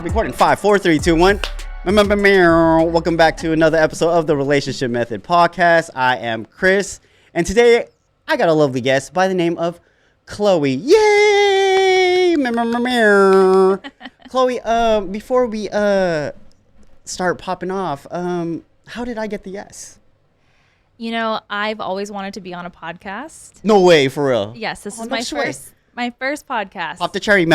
Recording 5, 4, 3, 2, 1. Welcome back to another episode of the Relationship Method Podcast. I am Chris, and today I got a lovely guest by the name of Chloe. Yay! Chloe, before we start popping off, how did I get the yes? You know, I've always wanted to be on a podcast. No way, for real. Yes, this is my first podcast. Pop the cherry.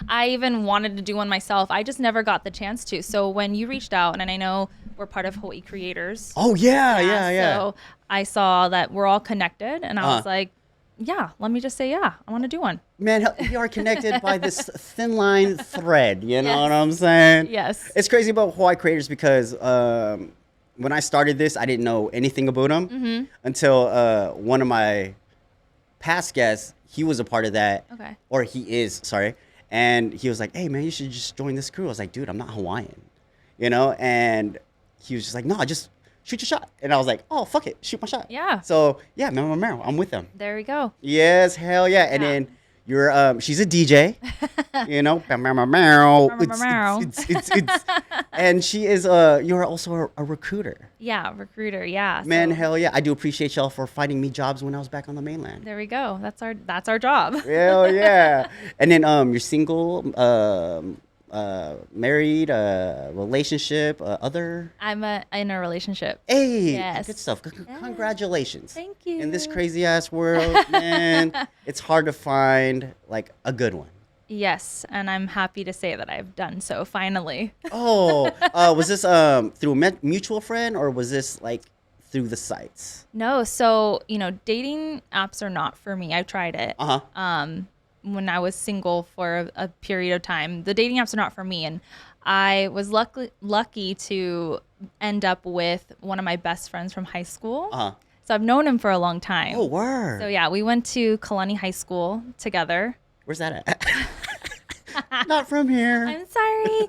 I even wanted to do one myself. I just never got the chance to. So when you reached out, and I know we're part of Hawaii Creators. Oh, yeah. So I saw that we're all connected, and I was like, yeah, let me just say, yeah, I want to do one. Man, we are connected by this thin line thread. You know what I'm saying? Yes. It's crazy about Hawaii Creators because when I started this, I didn't know anything about them until one of my past guests, he was a part of that. Okay. Or he is, sorry. And he was like, hey, man, you should just join this crew. I was like, dude, I'm not Hawaiian. You know? And he was just like, no, just shoot your shot. And I was like, oh, fuck it. Shoot my shot. Yeah. So, yeah, Meryl, I'm with them. There we go. Yes, hell yeah. And then you're, she's a DJ, you know, and she is, you're also a recruiter. Yeah, recruiter, yeah. Man, hell yeah. I do appreciate y'all for finding me jobs when I was back on the mainland. There we go. That's our job. Hell yeah. And then you're single, married, relationship, other? I'm in a relationship. Hey, yes. Good stuff. Congratulations. Thank you. In this crazy ass world, man, it's hard to find like a good one. Yes, and I'm happy to say that I've done so finally. Oh, was this through a mutual friend or was this like through the sites? No, so dating apps are not for me. I've tried it. When I was single for a period of time, the dating apps are not for me, and I was lucky to end up with one of my best friends from high school. So I've known him for a long time. Oh, word. So yeah, we went to Kalani High School together. Where's that at? Not from here. I'm sorry.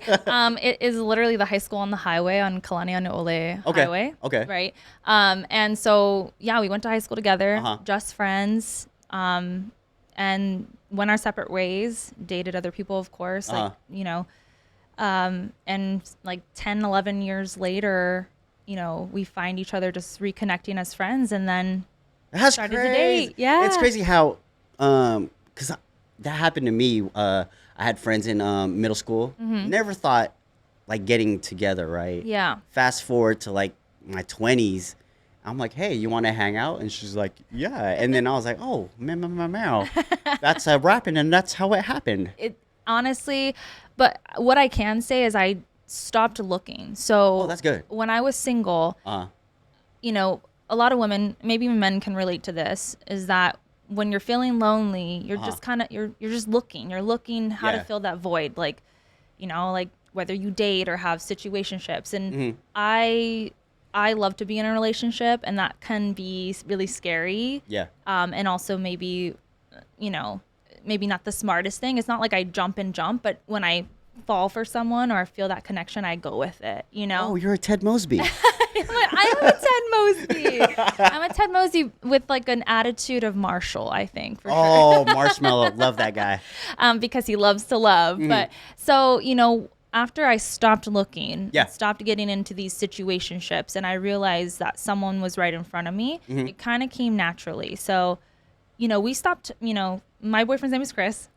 It is literally the high school on the highway on Kalaniʻanuʻole Highway. Okay. Right. And so yeah, we went to high school together, just friends. And went our separate ways, dated other people, of course, and like 10, 11 years later, we find each other just reconnecting as friends, and then started to date. Yeah. It's crazy how, because that happened to me. I had friends in middle school. Never thought like getting together, right? Yeah. Fast forward to like my 20s. I'm like, hey, you want to hang out? And she's like, yeah. And then I was like, oh, that's rapping, and that's how it happened. It honestly, but what I can say is I stopped looking. So that's good. When I was single, a lot of women, maybe even men can relate to this, is that when you're feeling lonely, you're just kind of, you're just looking. You're looking how to fill that void, like whether you date or have situationships. And I love to be in a relationship, and that can be really scary. Yeah. And also maybe not the smartest thing. It's not like I jump, but when I fall for someone or I feel that connection, I go with it, Oh, you're a Ted Mosby. I'm a Ted Mosby. I'm a Ted Mosby with like an attitude of Marshall, I think, for sure. Oh, Marshmallow. Love that guy. Because he loves to love. But so, after I stopped looking, stopped getting into these situationships, and I realized that someone was right in front of me, it kind of came naturally. So, we stopped, my boyfriend's name is Chris.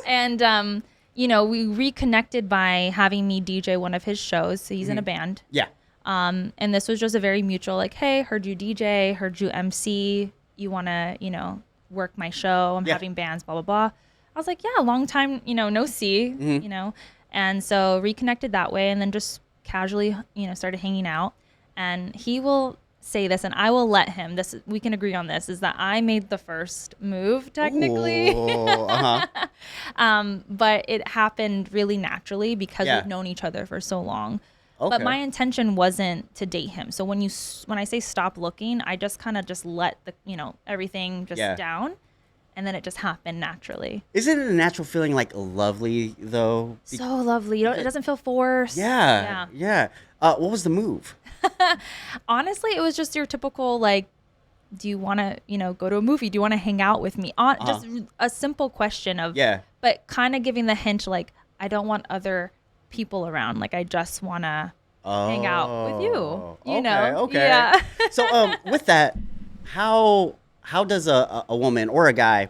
And, we reconnected by having me DJ one of his shows. So he's in a band. Yeah. And this was just a very mutual, like, hey, heard you DJ, heard you MC, you want to, work my show. I'm having bands, blah, blah, blah. I was like, yeah, long time, no see, and so reconnected that way, and then just casually, started hanging out. And he will say this, and I will let him, we can agree on this, is that I made the first move, technically. But it happened really naturally because we've known each other for so long. Okay. But my intention wasn't to date him. So when I say stop looking, I just kind of just let everything just down. And then it just happened naturally. Isn't it a natural feeling, like lovely though? So lovely. It doesn't feel forced. Yeah. What was the move? Honestly, it was just your typical like do you want to, go to a movie? Do you want to hang out with me? Just a simple question of, but kind of giving the hint, like, I don't want other people around. Like, I just want to hang out with you, you know? Okay. Yeah. So, with that, how does a woman or a guy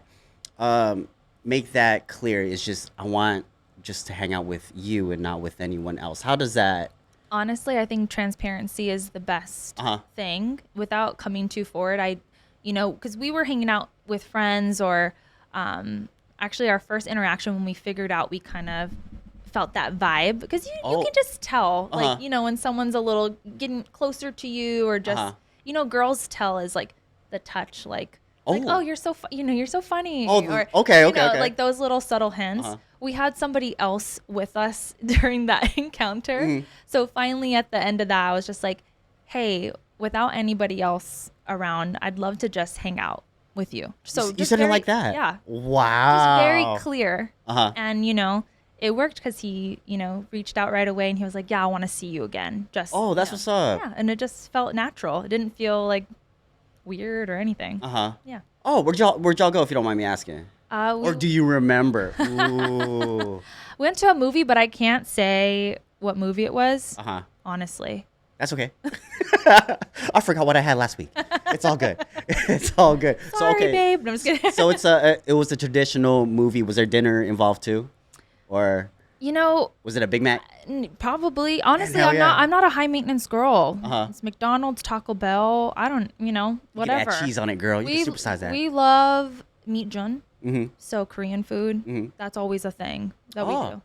make that clear? It's just, I want just to hang out with you and not with anyone else. How does that? Honestly, I think transparency is the best thing without coming too forward. Because we were hanging out with friends or actually our first interaction when we figured out we kind of felt that vibe because you can just tell, like, when someone's a little getting closer to you or just, girls tell is like the touch, like, oh, you're so, you're so funny. Or, okay. Like those little subtle hints. We had somebody else with us during that encounter. So finally at the end of that, I was just like, hey, without anybody else around, I'd love to just hang out with you. So you said it like that? Yeah. Wow. Just very clear. And, it worked because he, reached out right away and he was like, yeah, I want to see you again. Just, that's what's up. Yeah. And it just felt natural. It didn't feel like weird or anything. Yeah. Oh, where'd y'all go if you don't mind me asking? Or do you remember? Ooh. We went to a movie, but I can't say what movie it was. Honestly. That's okay. I forgot what I had last week. It's all good. It's all good. Sorry, babe. No, I'm just kidding. So it was a traditional movie. Was there dinner involved too, or was it a Big Mac? Probably. Honestly, Man, I'm not a high maintenance girl. It's McDonald's, Taco Bell. I don't, whatever. You get that cheese on it, girl. You can supersize that. We love meatjun. So Korean food. That's always a thing that we do.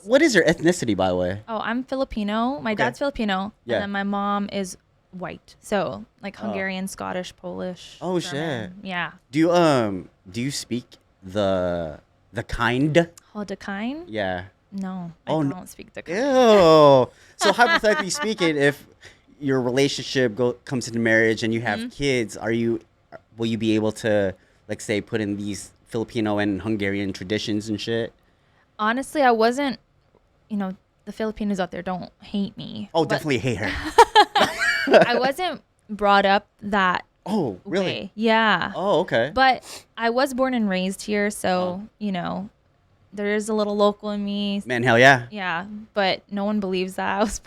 What is your ethnicity, by the way? Oh, I'm Filipino. My dad's Filipino, and then my mom is white. So like Hungarian, Scottish, Polish. Oh, German. shit. Yeah. Do you speak the kind? Oh, the kind? Yeah. No, I don't speak the kind. Ew. So hypothetically speaking, if your relationship comes into marriage and you have kids, will you be able to, like, say, put in these Filipino and Hungarian traditions and shit? Honestly, I wasn't, the Filipinos out there don't hate me. Oh, definitely hate her. I wasn't brought up that Oh, really? way. Yeah. Oh, okay. But I was born and raised here, so, there is a little local in me. Man, hell yeah. Yeah, but no one believes that I was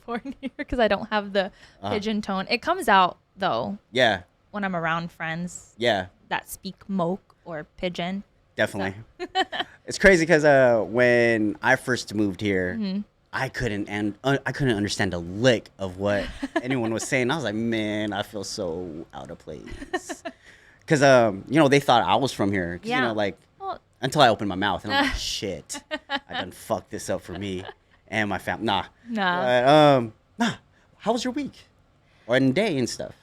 born here because I don't have the pigeon tone. It comes out, though. Yeah. When I'm around friends. Yeah. That speak moke or pigeon. Definitely. So. It's crazy because when I first moved here, I couldn't understand a lick of what anyone was saying. I was like, man, I feel so out of place. Because they thought I was from here. Yeah. Until I opened my mouth and I'm like, shit, I done fucked this up for me and my family. Nah. But, how was your week or day and stuff?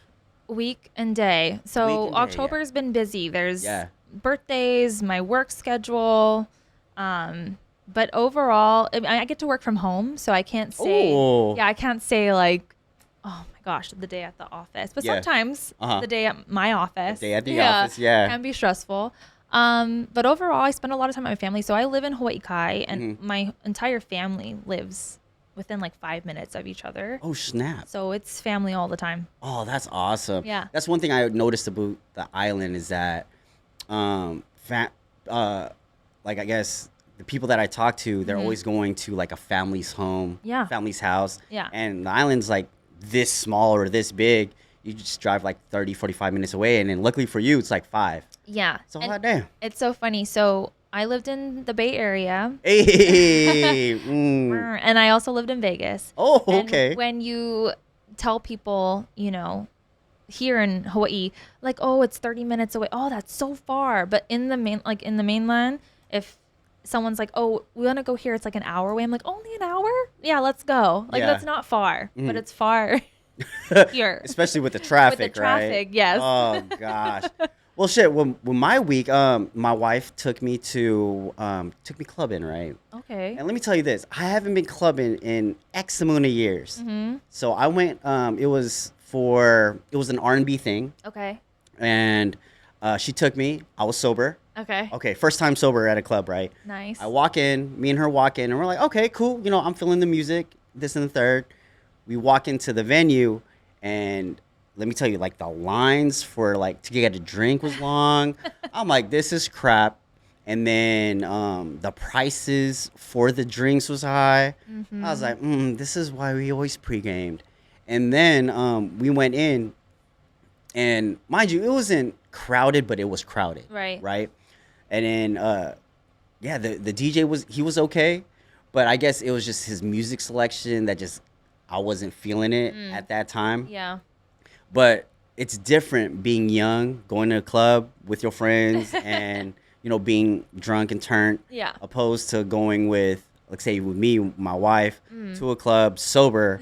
Week and day. So October's been busy. There's birthdays, my work schedule. But overall, I get to work from home, so I can't say. Ooh. Yeah, I can't say like, oh my gosh, the day at the office. But sometimes the day at my office. The day at the office, can be stressful. But overall, I spend a lot of time with my family. So I live in Waikiki, and my entire family lives within like 5 minutes of each other. Oh, snap. So it's family all the time. Oh, that's awesome. Yeah. That's one thing I noticed about the island is that, like, I guess the people that I talk to, they're always going to like a family's home, family's house. Yeah. And the island's like this small or this big. You just drive like 30, 45 minutes away. And then luckily for you, it's like 5. Yeah. So hot damn. It's so funny. So I lived in the Bay Area. Hey. And I also lived in Vegas. Oh, okay. And when you tell people, here in Hawaii, like, oh, it's 30 minutes away. Oh, that's so far. But in the mainland, if someone's like, oh, we want to go here, it's like an hour away. I'm like, only an hour? Yeah, let's go. Like, that's not far, but it's far here. Especially with the traffic, with the traffic, right? Yes. Oh, gosh. Well, shit. When my week, my wife took me clubbing, right? Okay. And let me tell you this: I haven't been clubbing in X amount of years. So I went. It was an R&B thing. Okay. And she took me. I was sober. Okay. Okay. First time sober at a club, right? Nice. I walk in. Me and her walk in, and we're like, okay, cool. I'm feeling the music. This and the third. We walk into the venue, and let me tell you, like the lines for like to get a drink was long. I'm like, this is crap. And then the prices for the drinks was high. I was like, this is why we always pre-gamed. And then we went in, and mind you, it wasn't crowded, but it was crowded. Right. And then yeah, the DJ was okay, but I guess it was just his music selection that just I wasn't feeling it at that time. Yeah. But it's different being young, going to a club with your friends, and being drunk and turned. Yeah. Opposed to going with, let's say, with me, my wife, to a club sober.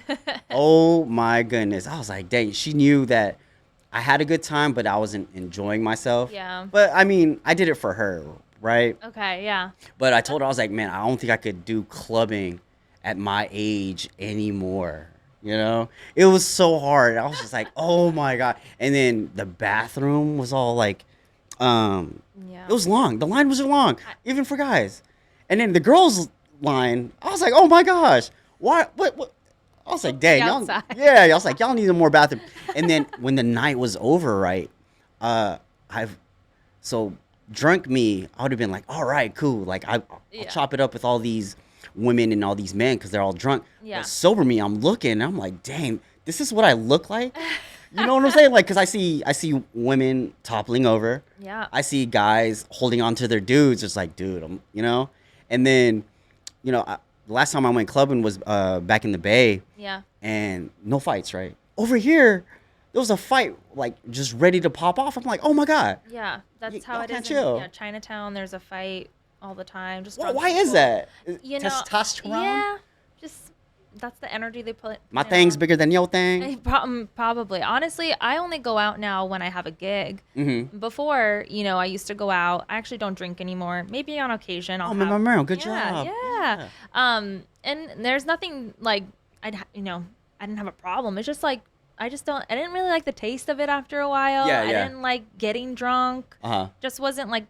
Oh my goodness! I was like, dang, she knew that I had a good time, but I wasn't enjoying myself. Yeah. But I mean, I did it for her, right? Okay. Yeah. But I told her, I was like, man, I don't think I could do clubbing at my age anymore. It was so hard. I was just like, oh my God. And then the bathroom was all like, it was long. The line was long, even for guys. And then the girls' line, I was like, oh my gosh, what? I was like, dang, y'all, yeah. I was like, y'all need more bathroom. And then when the night was over, right, so drunk me, I would have been like, all right, cool. Like I'll chop it up with all these women and all these men because they're all drunk. Yeah. But sober me, I'm looking, and I'm like, dang, this is what I look like. You know what I'm saying? Like, because I see women toppling over. Yeah. I see guys holding on to their dudes. It's like, dude, And then, the last time I went clubbing was back in the Bay. Yeah. And no fights, right? Over here, there was a fight, like, just ready to pop off. I'm like, oh my God. Yeah, that's how it is. Chill. Chinatown, there's a fight all the time. Just why is that? Testosterone? Yeah, just that's the energy they put. My thing's bigger than your thing. Probably. Honestly, I only go out now when I have a gig. Before, I used to go out. I actually don't drink anymore. Maybe on occasion. Good job. Yeah. And there's nothing like I didn't have a problem. It's just like I didn't really like the taste of it after a while. Yeah. I didn't like getting drunk. Just wasn't like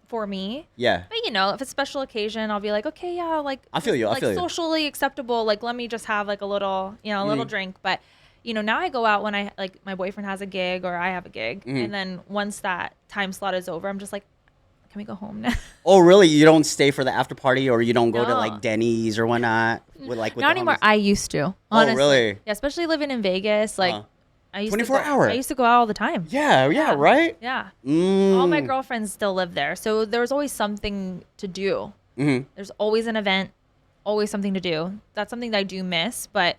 for me. Yeah. But if it's a special occasion, I'll be like, okay, yeah, like I feel you. Socially acceptable. Like, let me just have like a little, a little drink. But now I go out when I like my boyfriend has a gig or I have a gig, and then once that time slot is over, I'm just like, can we go home now? Oh, really? You don't stay for the after party, or you don't go to like Denny's or whatnot? With not anymore. I used to. Honestly. Oh, really? Yeah, especially living in Vegas, like. I used 24 hours. I used to go out all the time. Yeah, right? Yeah. All my girlfriends still live there. So there was always something to do. There's always an event, always something to do. That's something that I do miss. But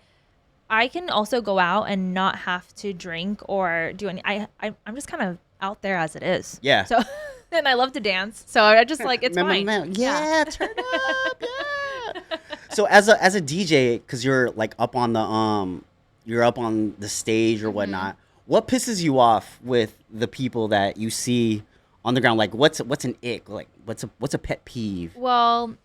I can also go out and not have to drink or do any. I'm just kind of out there as it is. Yeah. So, and I love to dance. So I just like, it's fine. Yeah, turn up. Yeah. So as a DJ, because you're like up on the stage or whatnot. What pisses you off with the people that you see on the ground? Like, what's an ick? Like, what's a pet peeve? Well,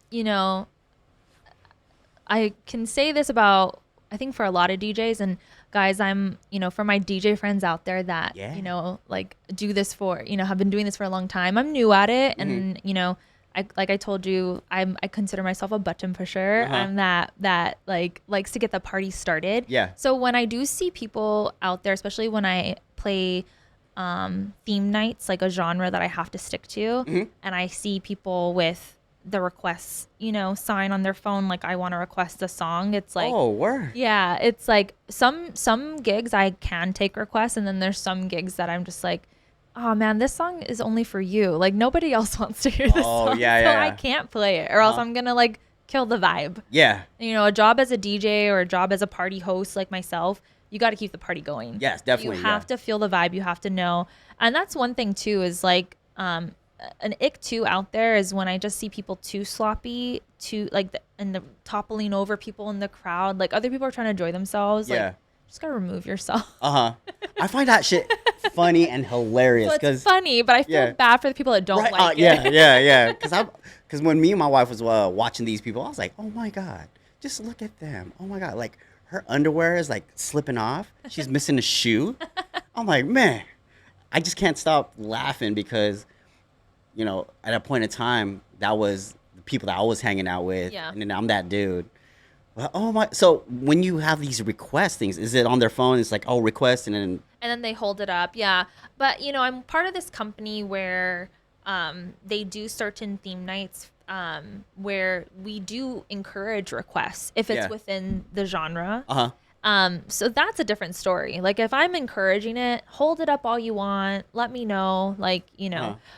I can say this about, I think for a lot of DJs and guys, I'm, for my DJ friends out there that, like do this for, have been doing this for a long time. I'm new at it. And, I told you, I consider myself a button pusher. I'm that like likes to get the party started. Yeah. So when I do see people out there, especially when I play theme nights, like a genre that I have to stick to, and I see people with the requests, sign on their phone, like I want to request a song. It's like, oh, word. Yeah, it's like some gigs I can take requests, and then there's some gigs that I'm just like, oh man, this song is only for you. Like nobody else wants to hear this song. So I can't play it, or else I'm gonna like kill the vibe. Yeah. A job as a DJ or a job as a party host like myself, you got to keep the party going. Yes, definitely. You have to feel the vibe. You have to know, and that's one thing too. Is like an ick too out there is when I just see people too sloppy, too like and the toppling over people in the crowd. Like other people are trying to enjoy themselves. Yeah. Like, just gotta remove yourself. I find that shit funny and hilarious. Well, it's funny, but I feel bad for the people that don't like it. Yeah. Because when me and my wife was watching these people, I was like, oh my God, just look at them. Oh my God, like her underwear is like slipping off. She's missing a shoe. I'm like, man, I just can't stop laughing because, at a point in time, that was the people that I was hanging out with. Yeah. And then I'm that dude. Oh my! So when you have these request things, is it on their phone? It's like, oh, request, and then And then they hold it up. Yeah. But, I'm part of this company where they do certain theme nights where we do encourage requests if it's within the genre. So that's a different story. Like if I'm encouraging it, hold it up all you want. Let me know,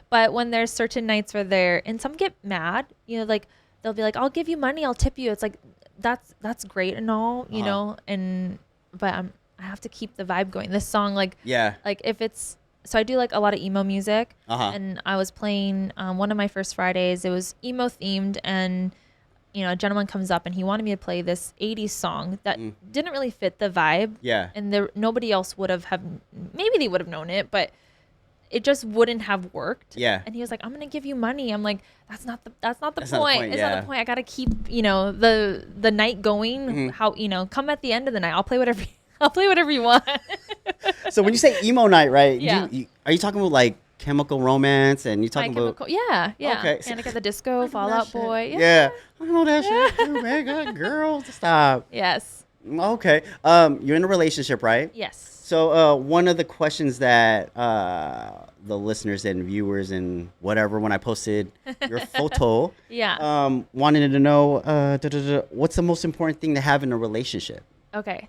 But when there's certain nights where and some get mad, like they'll be like, "I'll give you money, I'll tip you." It's like that's great and all, but I have to keep the vibe going. This song, like if it's so I do like a lot of emo music, and I was playing one of my first Fridays. It was emo themed, and a gentleman comes up and he wanted me to play this 80s song that didn't really fit the vibe. Yeah. And nobody else would have maybe they would have known it, but it just wouldn't have worked. Yeah. And he was like, "I'm gonna give you money." I'm like, that's not the point. It's not the point. I gotta keep the night going. How come at the end of the night. I'll play whatever you want. So when you say emo night, right? Yeah. Are you talking about like Chemical Romance, and you talking about yeah. Okay. Panic at the Disco, Fall Out Boy. Yeah. I know that shit too, man. God, girls, stop. Yes. Okay. You're in a relationship, right? Yes. So one of the questions that the listeners and viewers and whatever, when I posted your photo, wanted to know what's the most important thing to have in a relationship? Okay.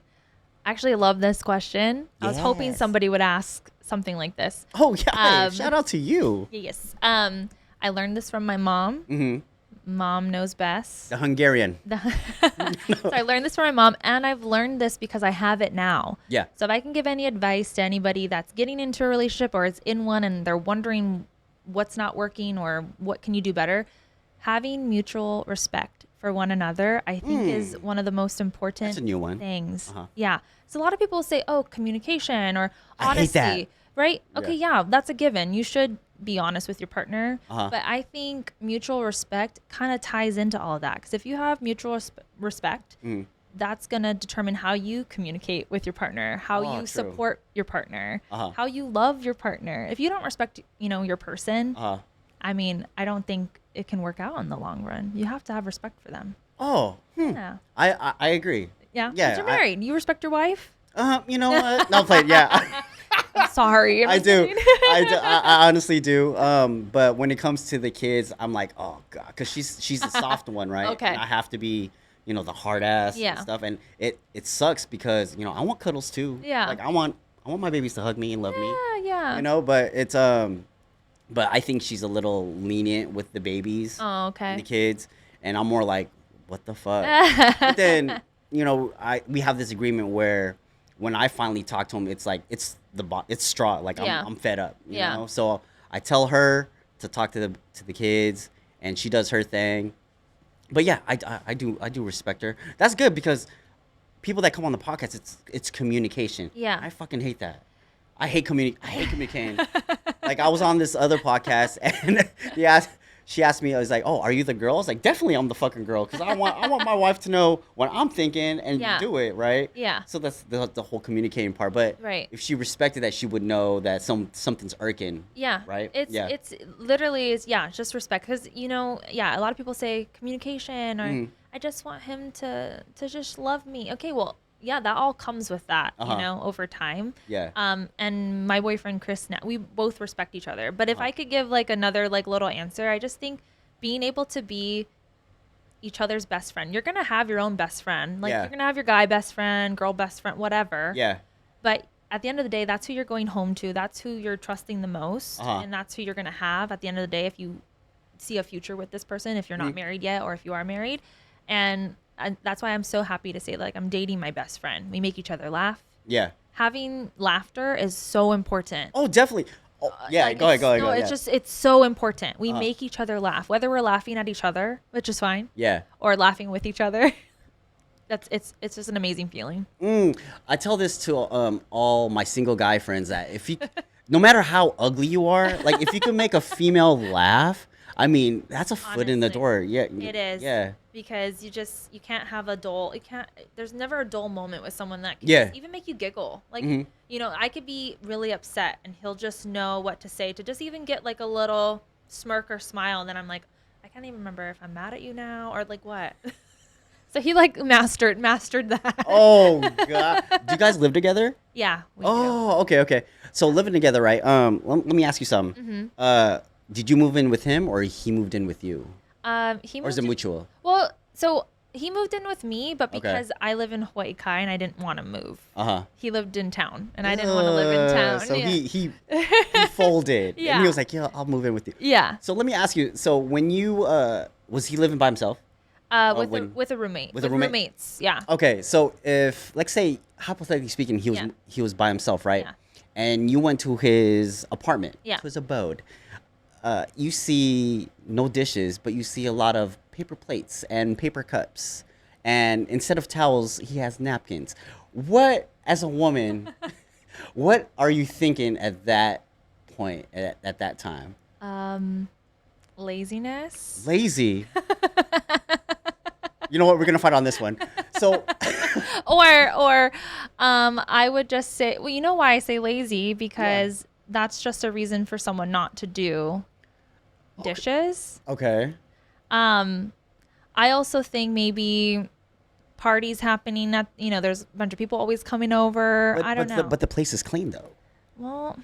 I actually love this question. I was hoping somebody would ask something like this. Oh, yeah. Shout out to you. Yes. I learned this from my mom. Mm-hmm. Mom knows best. The Hungarian. So I learned this from my mom, and I've learned this because I have it now. Yeah. So if I can give any advice to anybody that's getting into a relationship or is in one and they're wondering what's not working or what can you do better, having mutual respect for one another, I think is one of the most important That's a new one. Things. Yeah. So a lot of people say, "Oh, communication or honesty." I hate that. Right? Okay, yeah, that's a given. You should be honest with your partner. But I think mutual respect kind of ties into all of that. Because if you have mutual respect, that's going to determine how you communicate with your partner, how you support your partner, how you love your partner. If you don't respect, your person, I mean, I don't think it can work out in the long run. You have to have respect for them. Oh, yeah. I agree. Yeah. Because you're married. You respect your wife? You know what? No, play. Yeah. I'm sorry. I do. I honestly do. But when it comes to the kids, I'm like, oh god, because she's the soft one, right? Okay. And I have to be, the hard ass and stuff, and it sucks because I want cuddles too. Yeah. Like I want my babies to hug me and love me. Yeah. But it's but I think she's a little lenient with the babies. Oh, okay. And the kids, and I'm more like, what the fuck? But then we have this agreement where when I finally talk to him, it's like it's straw. Like I'm fed up. You know. So I tell her to talk to the kids, and she does her thing. But yeah, I do respect her. That's good because people that come on the podcast, it's communication. Yeah. I fucking hate that. I hate communicating. Like I was on this other podcast, and she asked me, I was like, "Oh, are you the girl?" I was like, "Definitely, I'm the fucking girl because I want my wife to know what I'm thinking and do it right." Yeah. So that's the whole communicating part. But if she respected that, she would know that something's irking. Yeah. Right. It's literally just respect because a lot of people say communication or I just want him to just love me. Okay, well. Yeah, that all comes with that, over time. Yeah. And my boyfriend Chris, now we both respect each other. But if I could give another little answer, I just think being able to be each other's best friend. You're gonna have your own best friend. You're gonna have your guy best friend, girl best friend, whatever. Yeah. But at the end of the day, that's who you're going home to. That's who you're trusting the most, and that's who you're gonna have at the end of the day if you see a future with this person. If you're not married yet, or if you are married, and that's why I'm so happy to say I'm dating my best friend. We make each other laugh. Yeah. Having laughter is so important. Oh, definitely. Oh, yeah, go ahead. No, it's so important. We make each other laugh, whether we're laughing at each other, which is fine. Yeah. Or laughing with each other. It's just an amazing feeling. I tell this to all my single guy friends that if you, no matter how ugly you are, if you can make a female laugh, I mean, that's a foot in the door. Yeah. It is. Yeah. Because you can't have there's never a dull moment with someone that can just even make you giggle. I could be really upset and he'll just know what to say to just even get a little smirk or smile. And then I'm like, I can't even remember if I'm mad at you now or what. So he like mastered that. Oh God. Do you guys live together? Yeah. We Oh, okay. So living together, right? Let me ask you something. Did you move in with him or he moved in with you? He Or moved is it in- mutual? Well, so he moved in with me, but Okay. because I live in Waikiki and I didn't want to move. Uh-huh. He lived in town and I didn't want to live in town. So yeah. he folded. And he Yeah. was like, yeah, I'll move in with you. Yeah. So let me ask you, so when you was he living by himself? With a roommate. With a roommate? roommates. Yeah. Okay, so if let's say hypothetically speaking, he was by himself, right? Yeah. And you went to his apartment, Yeah. to his abode. You see no dishes, but you see a lot of paper plates and paper cups. And instead of towels, he has napkins. What, as a woman, what are you thinking at that point, at that time? Laziness. Lazy. You know what? We're gonna fight on this one. So, or I would just say, well, you know why I say lazy? Because that's just a reason for someone not to do dishes. okay. I also think maybe parties happening at, there's a bunch of people always coming over. I don't know. But the place is clean though. Well,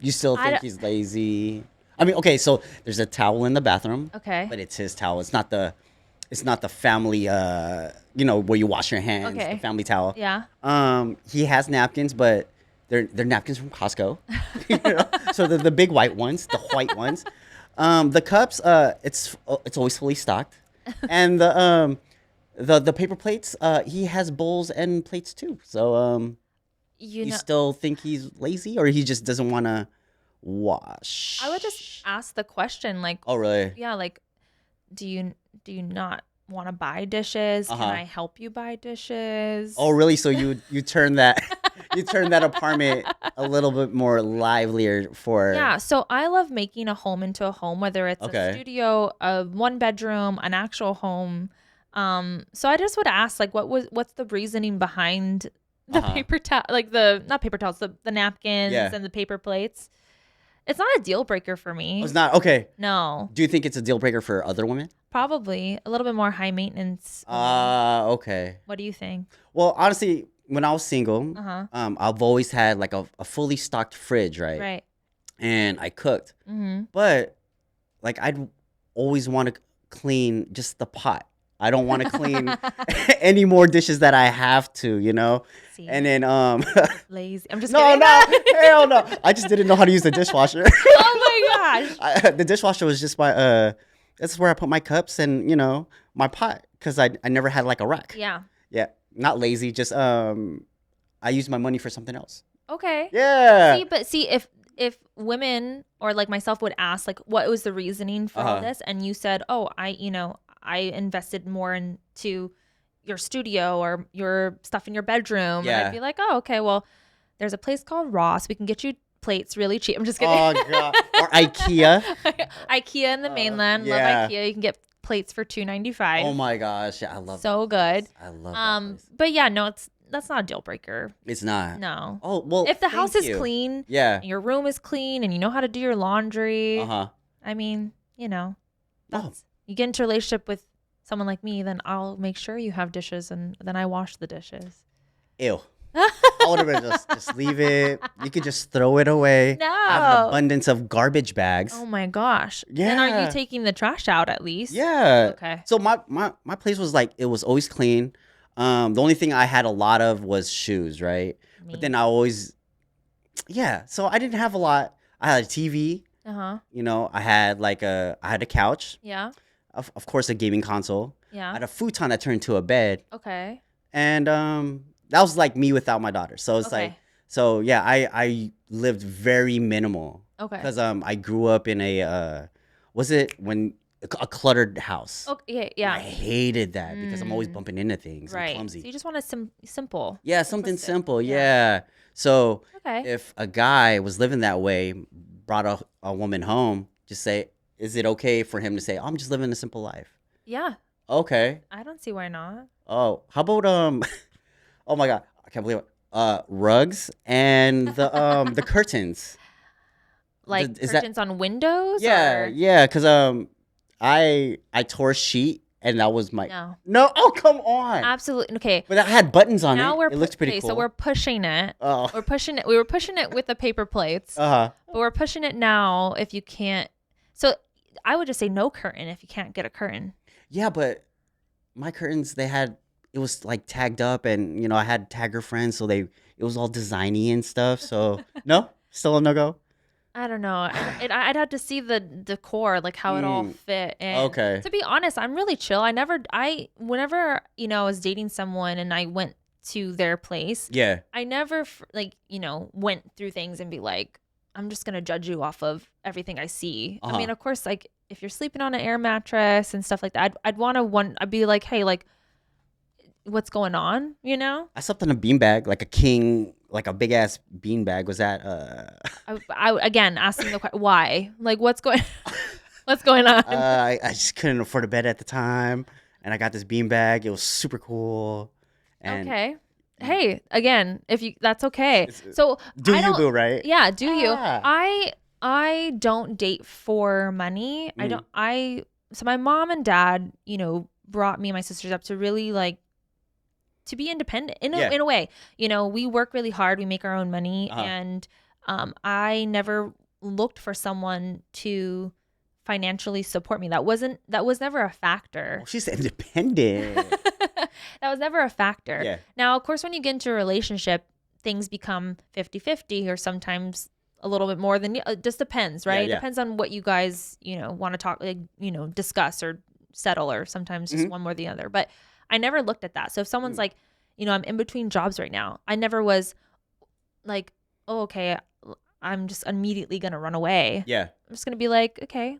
You still I think don't- he's lazy? I mean, okay, so there's a towel in the bathroom. Okay. But it's his towel. It's not the family where you wash your hands, Okay. the family towel. yeah. He has napkins, but they're napkins from Costco. So the big white ones, the white ones. The cups, it's always fully stocked. And the paper plates, he has bowls and plates too. So you still think he's lazy, or he just doesn't want to wash? I would just ask the question, like, Oh, really? yeah, like, do you not want to buy dishes? Uh-huh. Can I help you buy dishes? Oh, really? So you turn that apartment a little bit more livelier for Yeah, so I love making a home into a home, whether it's Okay. a studio, a one bedroom, an actual home. So I just would ask, like, what's the reasoning behind the Uh-huh. paper towel, like not paper towels, the napkins Yeah. and the paper plates. It's not a deal breaker for me. It's not okay. No, Do you think it's a deal breaker for other women? probably a little bit more high maintenance. Okay. What do you think? Well, honestly, when I was single, Uh-huh. I've always had like a fully stocked fridge, right? Right. And I cooked, Mm-hmm. but like I'd always want to clean just the pot. I don't want to clean any more dishes that I have to, See, And then lazy. I'm just no, kidding. hell no. I just didn't know how to use the dishwasher. Oh my gosh. The dishwasher was just my that's where I put my cups and my pot, because I never had like a rack. Yeah. Yeah, not lazy, just I used my money for something else. Okay. Yeah. See, if women or like myself would ask, like, what was the reasoning for all this, and you said, oh, I invested more into your studio or your stuff in your bedroom, Yeah. and I'd be like, oh, okay, well, there's a place called Ross. We can get you plates really cheap. I'm just kidding. Oh god. Or IKEA. IKEA in the mainland. yeah. Love IKEA. You can get plates for $2.95. Oh my gosh, yeah, I love So that good. place. I love that place. But yeah, no, that's not a deal breaker. It's not. No. Oh well. If the thank house is you. clean, Yeah. and your room is clean, and you know how to do your laundry, Uh-huh. I mean, Oh. that's, you get into a relationship with someone like me, then I'll make sure you have dishes, and then I wash the dishes. Ew. I would have been just leave it. You could just throw it away. No. I have an abundance of garbage bags. Oh my gosh. Then are Yeah. you taking the trash out at least? Yeah. Okay. So my place was like, it was always clean. The only thing I had a lot of was shoes, right? Me. But then I always, yeah. So I didn't have a lot. I had a TV. Uh-huh. I had I had a couch. Yeah. Of course, a gaming console. I Yeah. had a futon that turned into a bed, Okay. and that was like me without my daughter. So it's like, Okay. so yeah, I lived very minimal Okay. because I grew up in a a cluttered house. Okay. Yeah. I hated that because I'm always Mm. bumping into things. Right. I'm clumsy. So you just want a simple. Yeah, something simplistic. simple. Yeah. Yeah. So Okay. if a guy was living that way, brought a woman home, just say, is it okay for him to say, oh, I'm just living a simple life? Yeah. Okay. I don't see why not. Oh, how about oh my God, I can't believe it. Rugs and the curtains. Like Is that- curtains on windows? Yeah, Or? yeah, because I tore a sheet and that was my No. Oh, come on. Absolutely. Okay. But that had buttons on Now it. It looked pretty cool. So we're pushing it. Oh. We're pushing it. We were pushing it with the paper plates. Uh-huh. But we're pushing it now if you can't. So I would just say no curtain if you can't get a curtain. Yeah, but my curtains, it was like tagged up, and I had tagger friends, so it was all designy and stuff. So no, still a no-go. I don't know. I'd have to see the decor, like how it all fit. And Okay. to be honest, I'm really chill. Whenever, I was dating someone and I went to their place, Yeah. I never went through things and be like, I'm just going to judge you off of everything I see. I mean, of course, like if you're sleeping on an air mattress and stuff like that, I'd be like, hey, like what's going on? I slept on a beanbag, like a king, like a big ass beanbag. Was that I again asking the question, why? Like what's going on? I just couldn't afford a bed at the time, and I got this beanbag. It was super cool. And okay. Hey, again, that's okay. So do you, boo, right? Yeah, do you? I don't date for money. So my mom and dad, brought me and my sisters up to really like to be independent in a way. We work really hard. We make our own money, and I never looked for someone to financially support me. That was never a factor. Oh, she's independent. That was never a factor. Yeah. Now, of course, when you get into a relationship, things become 50-50 or sometimes a little bit more than, it just depends, right? Yeah. It depends on what you guys, want to talk, like, discuss or settle, or sometimes just one more than the other. But I never looked at that. So if someone's like, I'm in between jobs right now, I never was like, oh, okay, I'm just immediately going to run away. Yeah. I'm just going to be like, okay,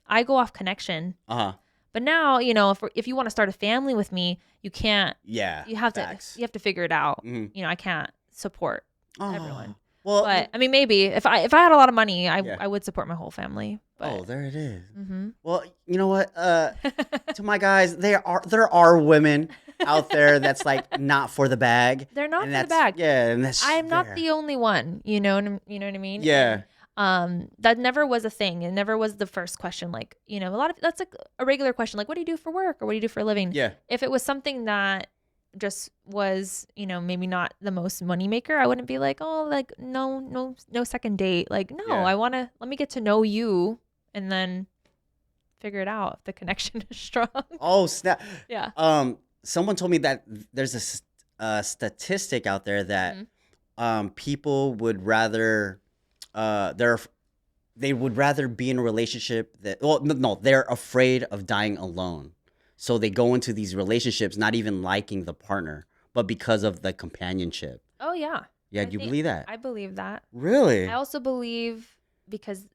I go off connection. But now, if you want to start a family with me, you can't. Yeah. You have to figure it out. I can't support everyone. Well, but I mean, maybe if I had a lot of money, I would support my whole family. But. There it is. Well, you know what? To my guys, there are women out there that's like not for the bag. They're not for the bag. Yeah, and that's. I'm not the only one. You know what I mean? Yeah. And, that never was a thing. It never was the first question. Like, that's like a regular question. Like, what do you do for work, or what do you do for a living? Yeah. If it was something that just was, maybe not the most money maker, I wouldn't be like, oh, like no second date. Like, no, let me get to know you and then figure it out if the connection is strong. Oh, snap. Yeah. Someone told me that there's a statistic out there that people would rather they would rather be in a relationship they're afraid of dying alone. So they go into these relationships not even liking the partner, but because of the companionship. Oh, yeah. Yeah, do you believe that? I believe that. Really? I also believe, because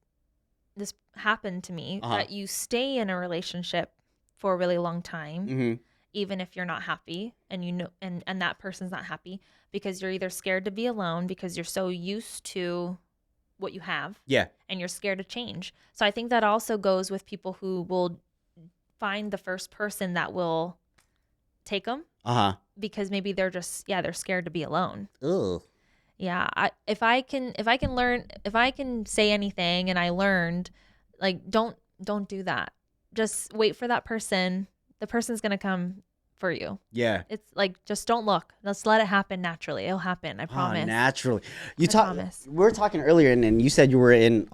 this happened to me, that you stay in a relationship for a really long time, even if you're not happy and and that person's not happy, because you're either scared to be alone because you're so used to what you have. Yeah. And you're scared to change. So I think that also goes with people who will find the first person that will take them. Because maybe they're just, they're scared to be alone. Ugh. Yeah. If I can say anything, and I learned, like, don't do that. Just wait for that person. The person's going to come for you. Yeah. It's like, just don't look. Let's let it happen naturally. It'll happen. I promise. Naturally. Promise. We were talking earlier, and you said you were in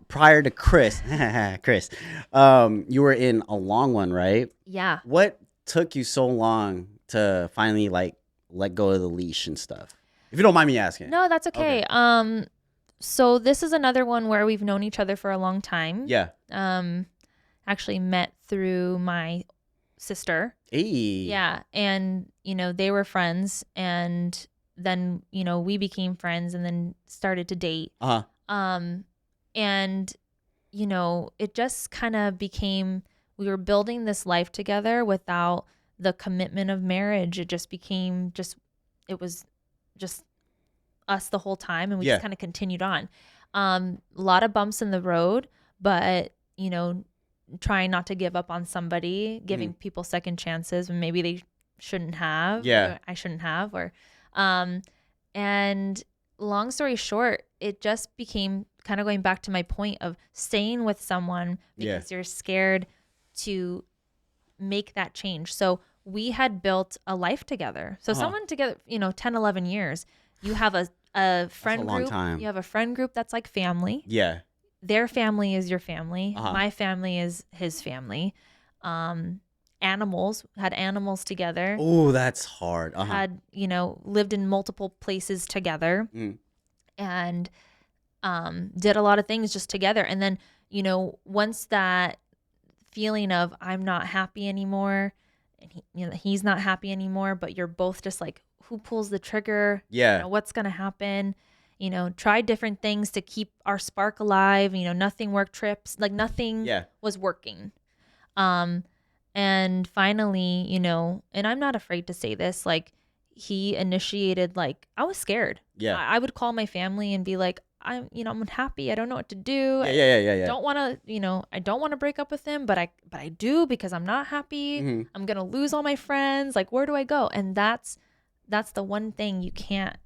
prior to Chris, you were in a long one, right? Yeah. What took you so long to finally like let go of the leash and stuff? If you don't mind me asking. No, that's okay. So this is another one where we've known each other for a long time. Yeah. Actually met through my sister. Hey. Yeah. And, they were friends, and then, we became friends and then started to date. And, it just kind of became, we were building this life together without the commitment of marriage. It just became it was just us the whole time, and we just kind of continued on. A lot of bumps in the road, but, trying not to give up on somebody, giving people second chances when maybe they shouldn't have. Yeah. I shouldn't have. Or, and long story short, it just became kind of going back to my point of staying with someone because you're scared to make that change. So we had built a life together. So someone together, 10, 11 years, you have a friend long group. time. You have a friend group that's like family. Yeah. Their family is your family. My family is his family. Animals, had animals together. Oh, that's hard. Had, lived in multiple places together. And did a lot of things just together. And then, once that feeling of I'm not happy anymore, and he's not happy anymore, but you're both just like, who pulls the trigger? Yeah. What's gonna happen? Try different things to keep our spark alive. Nothing worked. Trips, like nothing was working. And finally, and I'm not afraid to say this, like he initiated, like I was scared. Yeah. I would call my family and be like, I'm unhappy. I don't know what to do. Yeah. Don't want to, I don't want to break up with him, but I do because I'm not happy. I'm going to lose all my friends. Like, where do I go? And that's the one thing you can't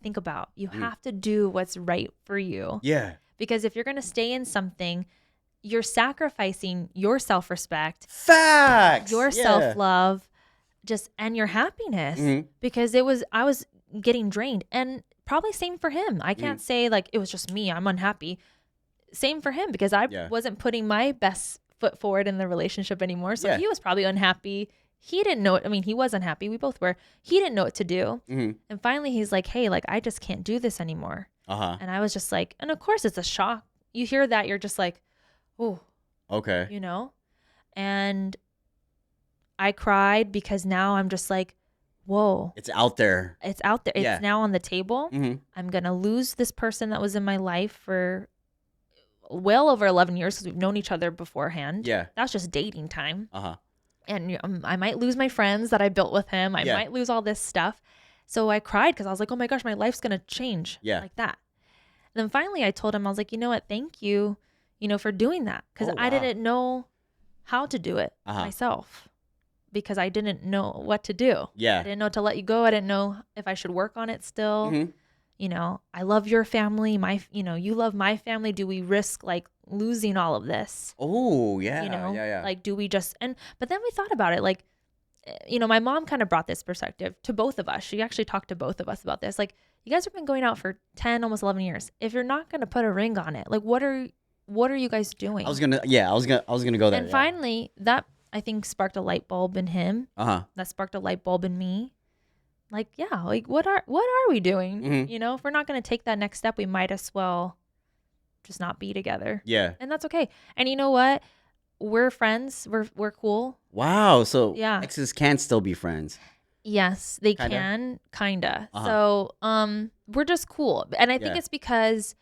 think about. You have to do what's right for you. Yeah. Because if you're going to stay in something, you're sacrificing your self-respect, facts, your self-love, and your happiness. Because I was getting drained, and probably same for him. I can't say like it was just me, I'm unhappy. Same for him, because I wasn't putting my best foot forward in the relationship anymore. So he was probably unhappy. He didn't know. He was unhappy. We both were. He didn't know what to do. And finally he's like, hey, like I just can't do this anymore. And I was just like, and of course it's a shock. You hear that, you're just like, oh, okay. And I cried because now I'm just like, whoa. It's out there. It's out there. It's now on the table. I'm going to lose this person that was in my life for well over 11 years because we've known each other beforehand. Yeah. That's just dating time. And I might lose my friends that I built with him. I might lose all this stuff. So I cried because I was like, oh my gosh, my life's going to change like that. And then finally I told him, I was like, you know what? Thank you, for doing that. Because I didn't know how to do it myself. Because I didn't know what to do. Yeah. I didn't know to let you go. I didn't know if I should work on it still. I love your family. You love my family. Do we risk like losing all of this? Oh, yeah. Like, do we just, but then we thought about it. Like, my mom kind of brought this perspective to both of us. She actually talked to both of us about this. Like, you guys have been going out for 10, almost 11 years. If you're not going to put a ring on it, like, what are you guys doing? I was going to go there. And finally that, I think, sparked a light bulb in him. That sparked a light bulb in me. Like, what are we doing? If we're not going to take that next step, we might as well just not be together. Yeah. And that's okay. And you know what? We're friends. We're cool. Wow. So exes can still be friends. Yes, they can. Kinda. So, we're just cool. And I think it's because,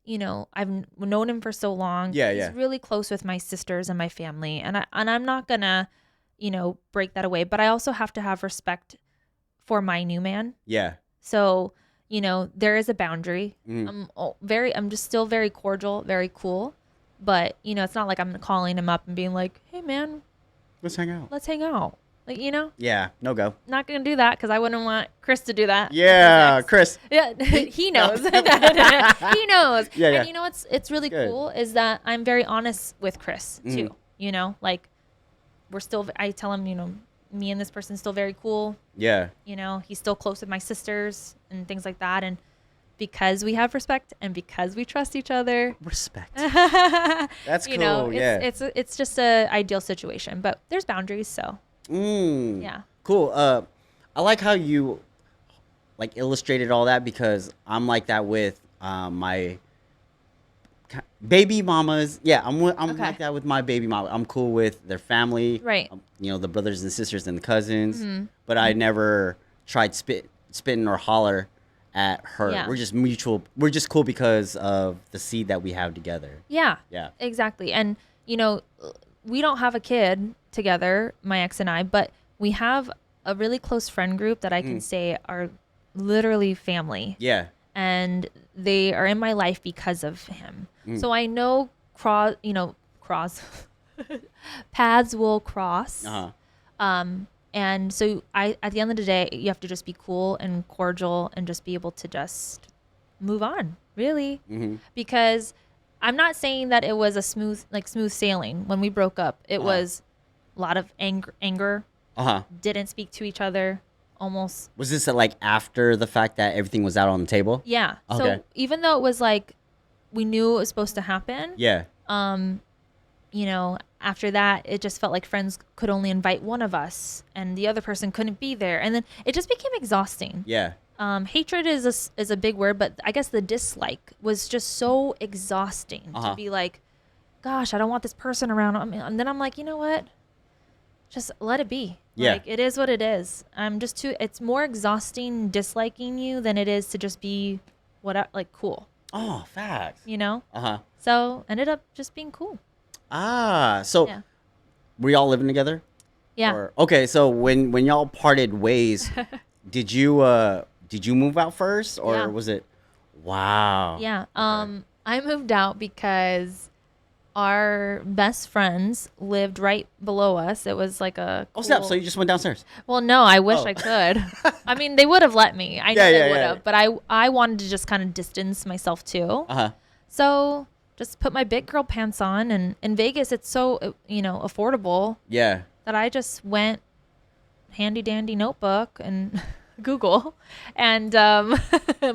I've known him for so long. He's really close with my sisters and my family. And I'm not gonna, break that away. But I also have to have respect for my new man. Yeah. So, there is a boundary. I'm just still very cordial, very cool. But, it's not like I'm calling him up and being like, hey man, let's hang out. Like, Yeah, no go. Not going to do that because I wouldn't want Chris to do that. Yeah, Chris. Yeah, he knows. He knows. Yeah. And it's really cool is that I'm very honest with Chris too. Like I tell him, me and this person's still very cool. Yeah. He's still close with my sisters and things like that. And because we have respect and because we trust each other. Respect. That's cool. It's just a ideal situation, but there's boundaries. So. Yeah. Cool. I like how you like illustrated all that because I'm like that with my baby mamas. Yeah, I'm like that with my baby mama. I'm cool with their family. Right. The brothers and sisters and the cousins. But I never tried spitting or holler at her. Yeah. We're just mutual. We're just cool because of the seed that we have together. Yeah. Yeah. Exactly. And we don't have a kid together, my ex and I, but we have a really close friend group that I can say are literally family. Yeah. And they are in my life because of him. So I know paths will cross. And so at the end of the day, you have to just be cool and cordial and just be able to just move on, really. Because I'm not saying that it was a smooth sailing when we broke up. It was a lot of anger. Uh-huh. Didn't speak to each other. Almost. Was this like after the fact that everything was out on the table? Yeah. Okay. So even though it was like we knew it was supposed to happen. Yeah. You know, after that, it just felt like friends could only invite one of us, and the other person couldn't be there, and then it just became exhausting. Yeah. Hatred is a big word, but I guess the dislike was just so exhausting to be like, gosh, I don't want this person around. And then I'm like, you know what? Just let it be. Yeah. Like, it is what it is. It's more exhausting disliking you than it is to just be cool. Oh, facts. You know? Uh-huh. So ended up just being cool. So Yeah. were y'all living together? Yeah. Okay, so when y'all parted ways, did you move out first, or Yeah. was it? Wow. Yeah. Okay. I moved out because our best friends lived right below us. It was like a Oh, snap! So you just went downstairs? Well, no, I wish Oh. I could. I mean, they would have let me. I know Yeah, they yeah, would yeah. have, but I wanted to just kind of distance myself too. Uh-huh. So just put my big girl pants on, and in Vegas, it's so affordable Yeah. that I just went handy dandy notebook and Google and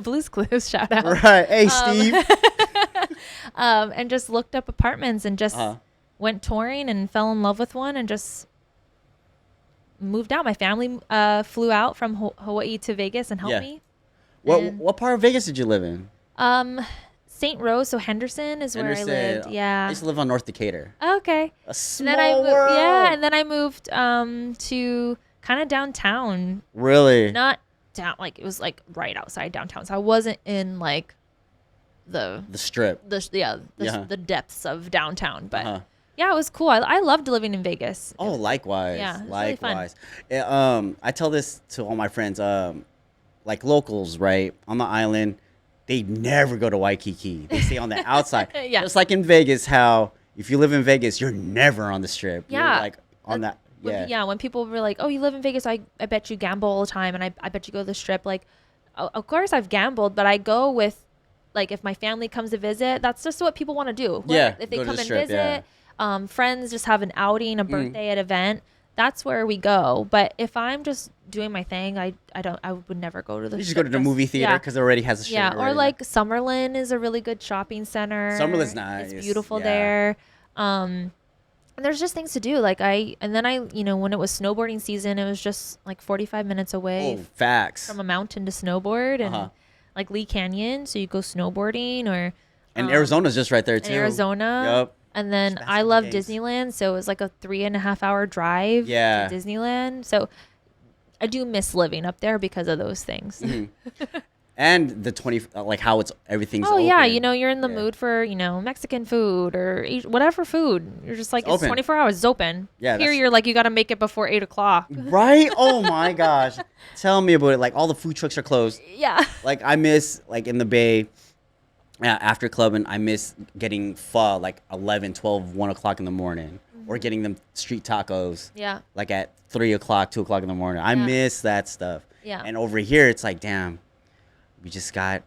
Blue's Clues shout out. Right. Hey, Steve. And just looked up apartments and just went touring and fell in love with one and just moved out. My family flew out from Hawaii to Vegas and helped Yeah. me. What part of Vegas did you live in? St. Rose, so Henderson is where I lived. Yeah. I used to live on North Decatur. Okay. A And then small world. Yeah, and then I moved to kind of downtown. Really? Not down, like it was like right outside downtown. So I wasn't in like the Strip. the depths of downtown, but yeah, it was cool. I loved living in Vegas. Oh, likewise. Yeah, it's really fun. Likewise. I tell this to all my friends, like locals, right, on the island, they never go to Waikiki. They stay on the outside. Yeah. Just like in Vegas, how if you live in Vegas, you're never on the Strip. Yeah. You're like on that. Yeah. When people were like, "Oh, you live in Vegas, I bet you gamble all the time, and I bet you go to the Strip." Like, of course I've gambled, but I go with, like, if my family comes to visit, that's just what people want to do. Yeah, If they go to come the and Strip, visit, friends just have an outing, a birthday, an event. That's where we go. But if I'm just doing my thing, I would never go to the. You just go Strip to the movie theater because it already has a Strip. Yeah, or already. like Summerlin is a really good shopping center. Summerlin's nice. It's beautiful Yeah. there. And there's just things to do. Like when it was snowboarding season, it was just like 45 minutes away Oh, facts. from a mountain to snowboard and like Lee Canyon. So you go snowboarding And Arizona's just right there too. in Arizona. Yep. And then Just I love days. Disneyland. So it was like a 3.5 hour drive Yeah. to Disneyland. So I do miss living up there because of those things. And the 20, like how everything's Oh yeah, open. you're in the mood for Mexican food or whatever food. You're just like It's it's open. 24 hours. It's open. Yeah, Here that's- you're like you got to make it before 8 o'clock. Right? Oh my gosh. Tell me about it. Like all the food trucks are closed. Yeah. Like I miss like in the Bay after clubbing, I miss getting pho like 11, 12, 1 o'clock in the morning or getting them street tacos Yeah. like at 3 o'clock, 2 o'clock in the morning. I Yeah. miss that stuff. Yeah. And over here, it's like, damn, we just got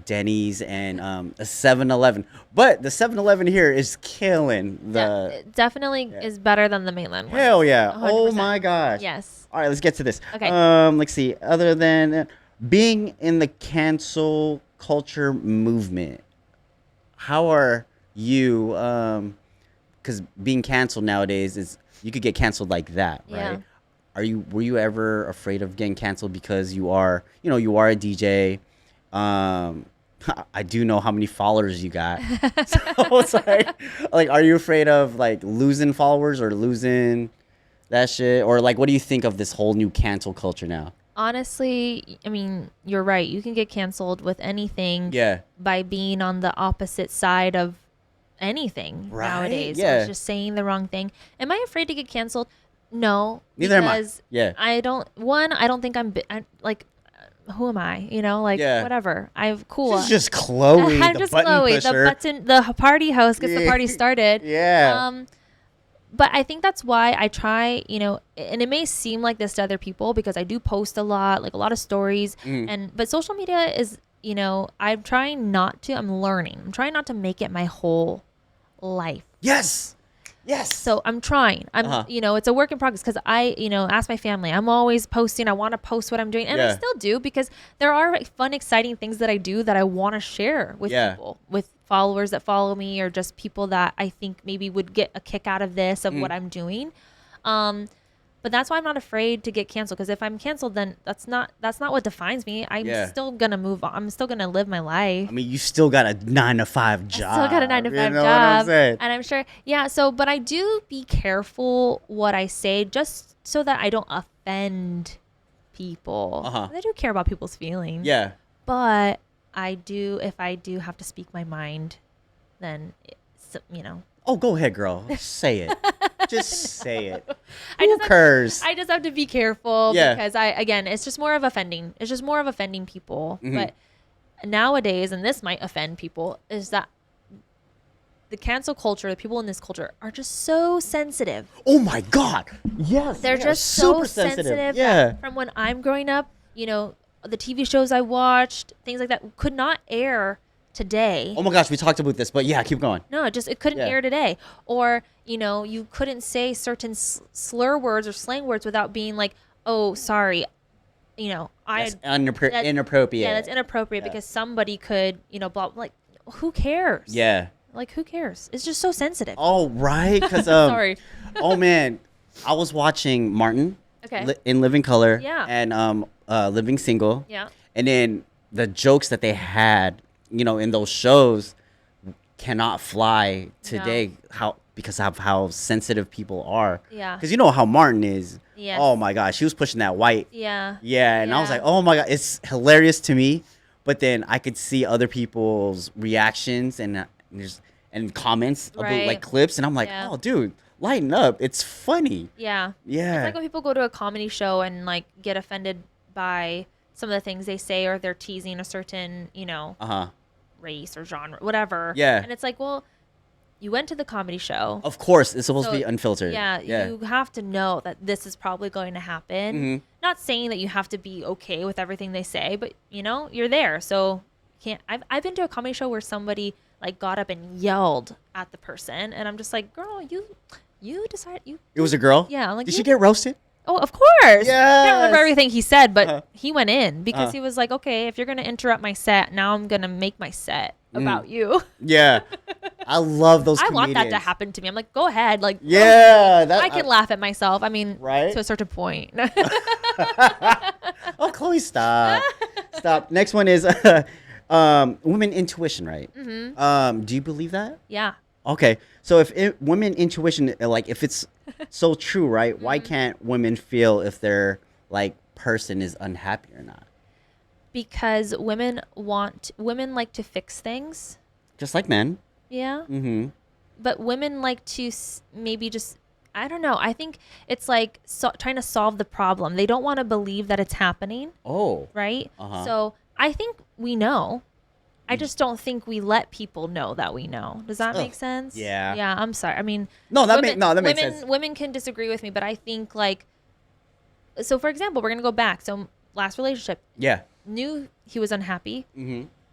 Denny's and a 7-Eleven. But the 7-Eleven here is killing the. It definitely is better than the mainland one. Hell yeah. Oh 100%. my gosh. Yes. All right, let's get to this. Okay. Let's see. Other than being in the cancel culture movement, how are you? Because being canceled nowadays is you could get canceled like that, right? Yeah. Were you ever afraid of getting canceled because you are a DJ? I do know how many followers you got. So it's like, are you afraid of like losing followers or losing that shit? Or like, what do you think of this whole new cancel culture now? Honestly, I mean, you're right. You can get canceled with anything Yeah. by being on the opposite side of anything Right, nowadays. yeah. Or just saying the wrong thing. Am I afraid to get canceled? No. Neither am I. Because Yeah. I don't think who am I? Yeah. Whatever. Cool. She's just Chloe, I'm the just button Chloe, pusher. the party host gets the party started. Yeah. But I think that's why I try, and it may seem like this to other people because I do post a lot, like a lot of stories, but social media is, I'm trying not to. I'm learning. I'm trying not to make it my whole life. Yes. Yes. So I'm trying. It's a work in progress because I, ask my family. I'm always posting. I want to post what I'm doing. And I still do because there are fun, exciting things that I do that I want to share with people, with followers that follow me or just people that I think maybe would get a kick out of this, of what I'm doing. But that's why I'm not afraid to get canceled. Because if I'm canceled, then that's not what defines me. I'm still gonna move on. I'm still gonna live my life. I mean, you still got a 9-to-5 job. I still got a 9-to-5 job, and I'm sure. Yeah. So, but I do be careful what I say, just so that I don't offend people. I do care about people's feelings. Yeah. But I do. If I do have to speak my mind, then Oh, go ahead, girl. Say it. Just say it. Who cares? I just have to be careful because it's just more of offending. It's just more of offending people. But nowadays, and this might offend people, is that the cancel culture, the people in this culture are just so sensitive. Oh my God. Yes. They're just so sensitive. Yeah. From when I'm growing up, the TV shows I watched, things like that could not air today. Oh my gosh, we talked about this, but yeah, keep going. No, it couldn't air today. Or, you couldn't say certain slur words or slang words without being like, oh, sorry. That's inappropriate. Yeah, that's inappropriate because somebody could, blah, like, who cares? Yeah. Like, who cares? It's just so sensitive. Oh, right. Because, sorry. Oh, man. I was watching Martin in Living Color and Living Single. Yeah. And then the jokes that they had, in those shows cannot fly today because of how sensitive people are. Yeah. Because you know how Martin is. Yes. Oh my gosh, he was pushing that white. Yeah. Yeah, and I was like, oh my God, it's hilarious to me. But then I could see other people's reactions and comments about like clips, and I'm like, oh dude, lighten up. It's funny. Yeah. Yeah. It's like when people go to a comedy show and like get offended by some of the things they say, or they're teasing a certain, race or genre, whatever. Yeah. And it's like, well, you went to the comedy show. Of course, it's supposed to be unfiltered. Yeah, you have to know that this is probably going to happen. Not saying that you have to be okay with everything they say, but you're there, so can't. I've been to a comedy show where somebody like got up and yelled at the person, and I'm just like, girl, you decided you. It was a girl. Yeah, I'm like, did she get roasted? Oh, of course. Yeah. I can't remember everything he said, but he went in because he was like, okay, if you're going to interrupt my set, now I'm going to make my set about you. Yeah. I love those comedians. I want that to happen to me. I'm like, go ahead. Like, yeah. I can laugh at myself. I mean, right? To a certain point. Oh, Chloe, stop. Stop. Next one is women intuition, right? Do you believe that? Yeah. Okay. So if women intuition, like if it's so true, right? Why can't women feel if their like person is unhappy or not? Because women like to fix things. Just like men. Yeah. But women like to maybe just, I don't know. I think it's like trying to solve the problem. They don't want to believe that it's happening. Oh. Right? So I think we know. I just don't think we let people know that we know. Does that make sense? Yeah. Yeah, I'm sorry. I mean, that makes sense. Women can disagree with me, but I think like, so for example, we're going to go back. So last relationship. Yeah. Knew he was unhappy,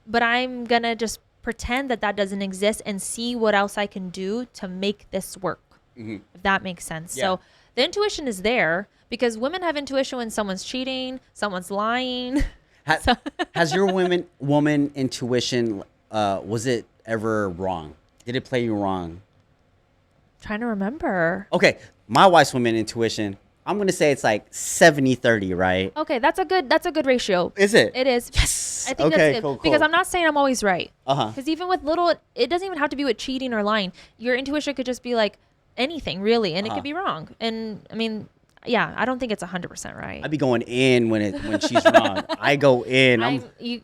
but I'm going to just pretend that doesn't exist and see what else I can do to make this work. If that makes sense. Yeah. So the intuition is there because women have intuition when someone's cheating, someone's lying. Has your woman intuition, was it ever wrong? Did it play you wrong? Trying to remember. Okay, my wife's woman intuition, I'm going to say it's like 70-30, right? Okay, that's a good ratio. Is it? It is. Yes. I think that's good. Cool. Because I'm not saying I'm always right. Because even with it doesn't even have to be with cheating or lying. Your intuition could just be like anything, really, and it could be wrong. And I mean, yeah, I don't think it's 100% right. I'd be going in when she's wrong. I go in. I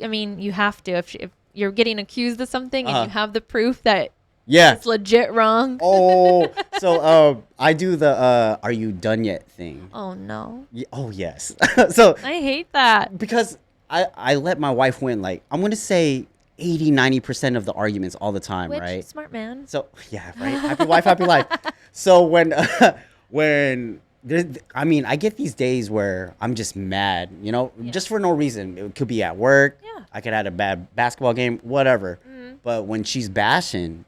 mean, you have to if you're getting accused of something and you have the proof that it's legit wrong. Oh, so I do the "Are you done yet?" thing. Oh no. Oh yes. So I hate that because I let my wife win. Like I'm gonna say 80-90% of the arguments all the time, right? Smart man. So yeah, right. Happy wife, happy life. So when I mean, I get these days where I'm just mad, just for no reason. It could be at work. Yeah. I could have had a bad basketball game, whatever. But when she's bashing,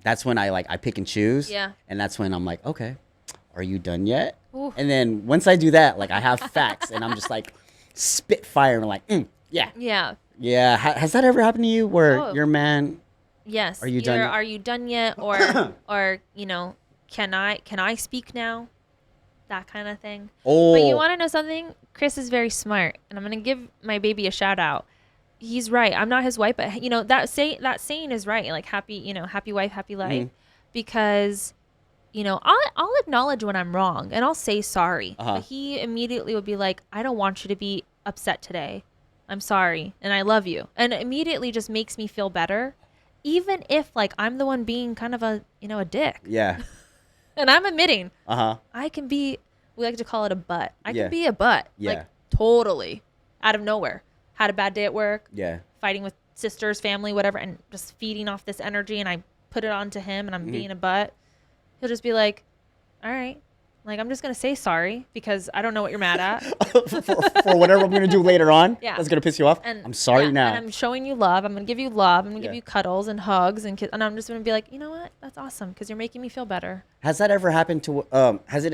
that's when I pick and choose. Yeah. And that's when I'm like, okay, are you done yet? Ooh. And then once I do that, like I have facts and I'm just like spit fire and like, yeah. Yeah. Yeah. Has that ever happened to you where Oh. your man, Yes. Are you done yet? Are you done yet? Or can I speak now? That kind of thing. oh, But you want to know something? Chris is very smart, and I'm gonna give my baby a shout out. He's right. I'm not his wife, but that saying is right. Like happy wife, happy life, because I'll acknowledge when I'm wrong and I'll say sorry. But he immediately would be like, I don't want you to be upset today. I'm sorry, and I love you, and it immediately just makes me feel better, even if like I'm the one being kind of a dick. yeah. And I'm admitting, Uh-huh. we like to call it a butt. I Yeah. can be a butt. Yeah. Like totally out of nowhere. Had a bad day at work, Yeah. fighting with sisters, family, whatever, and just feeding off this energy, and I put it onto him and I'm being a butt. He'll just be like, all right. Like, I'm just going to say sorry because I don't know what you're mad at. for whatever I'm going to do later on. Yeah. That's going to piss you off. And I'm sorry now. And I'm showing you love. I'm going to give you love. I'm going to Yeah. give you cuddles and hugs and I'm just going to be like, you know what? That's awesome because you're making me feel better. Has that ever happened to has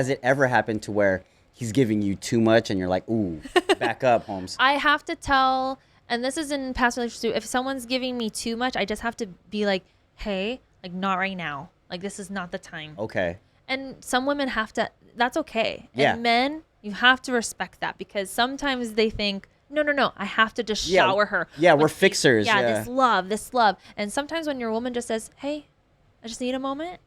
it ever happened to where he's giving you too much and you're like, ooh, back up, Holmes? I have to tell, and this is in past relationships too, if someone's giving me too much, I just have to be like, hey, like not right now. Like this is not the time. Okay. And some women have to, that's okay. Yeah. And men, you have to respect that because sometimes they think, no, I have to just shower her. Yeah, we're with fixers. Yeah, Yeah. this love. And sometimes when your woman just says, hey, I just need a moment.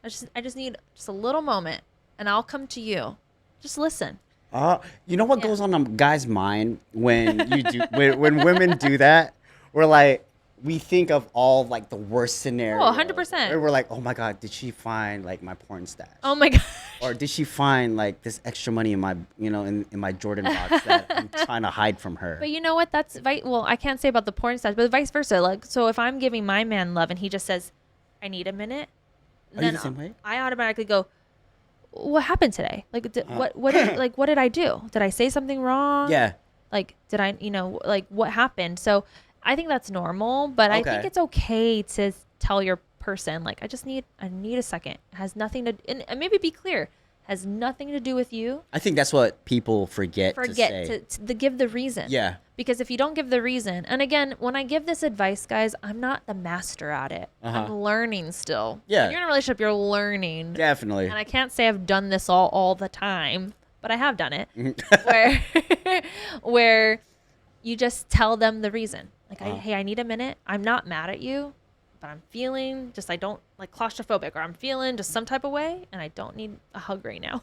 I just need just a little moment and I'll come to you. Just listen. You know what goes on a guy's mind when you do when women do that? We're like, we think of all like the worst scenarios. Oh, 100%. We're like, oh my god, did she find like my porn stash? Oh my God. Or did she find like this extra money in my in my Jordan box that I'm trying to hide from her? But you know what? That's well, I can't say about the porn stash, but vice versa. Like, so if I'm giving my man love and he just says, I need a minute, Are you the same way? I automatically go, what happened today? Like, what did I do? Did I say something wrong? Yeah. Like, did I, like what happened? So I think that's normal, but I think Okay. it's okay to tell your person, like, I need a second. It has nothing to, and maybe be clear, has nothing to do with you. I think that's what people forget to say. To give the reason. Yeah. Because if you don't give the reason, and again, when I give this advice, guys, I'm not the master at it. I'm learning still. Yeah. When you're in a relationship, you're learning. Definitely. And I can't say I've done this all the time, but I have done it. where you just tell them the reason. Like, hey, I need a minute. I'm not mad at you, but I'm feeling just, I don't like claustrophobic, or I'm feeling just some type of way, and I don't need a hug right now.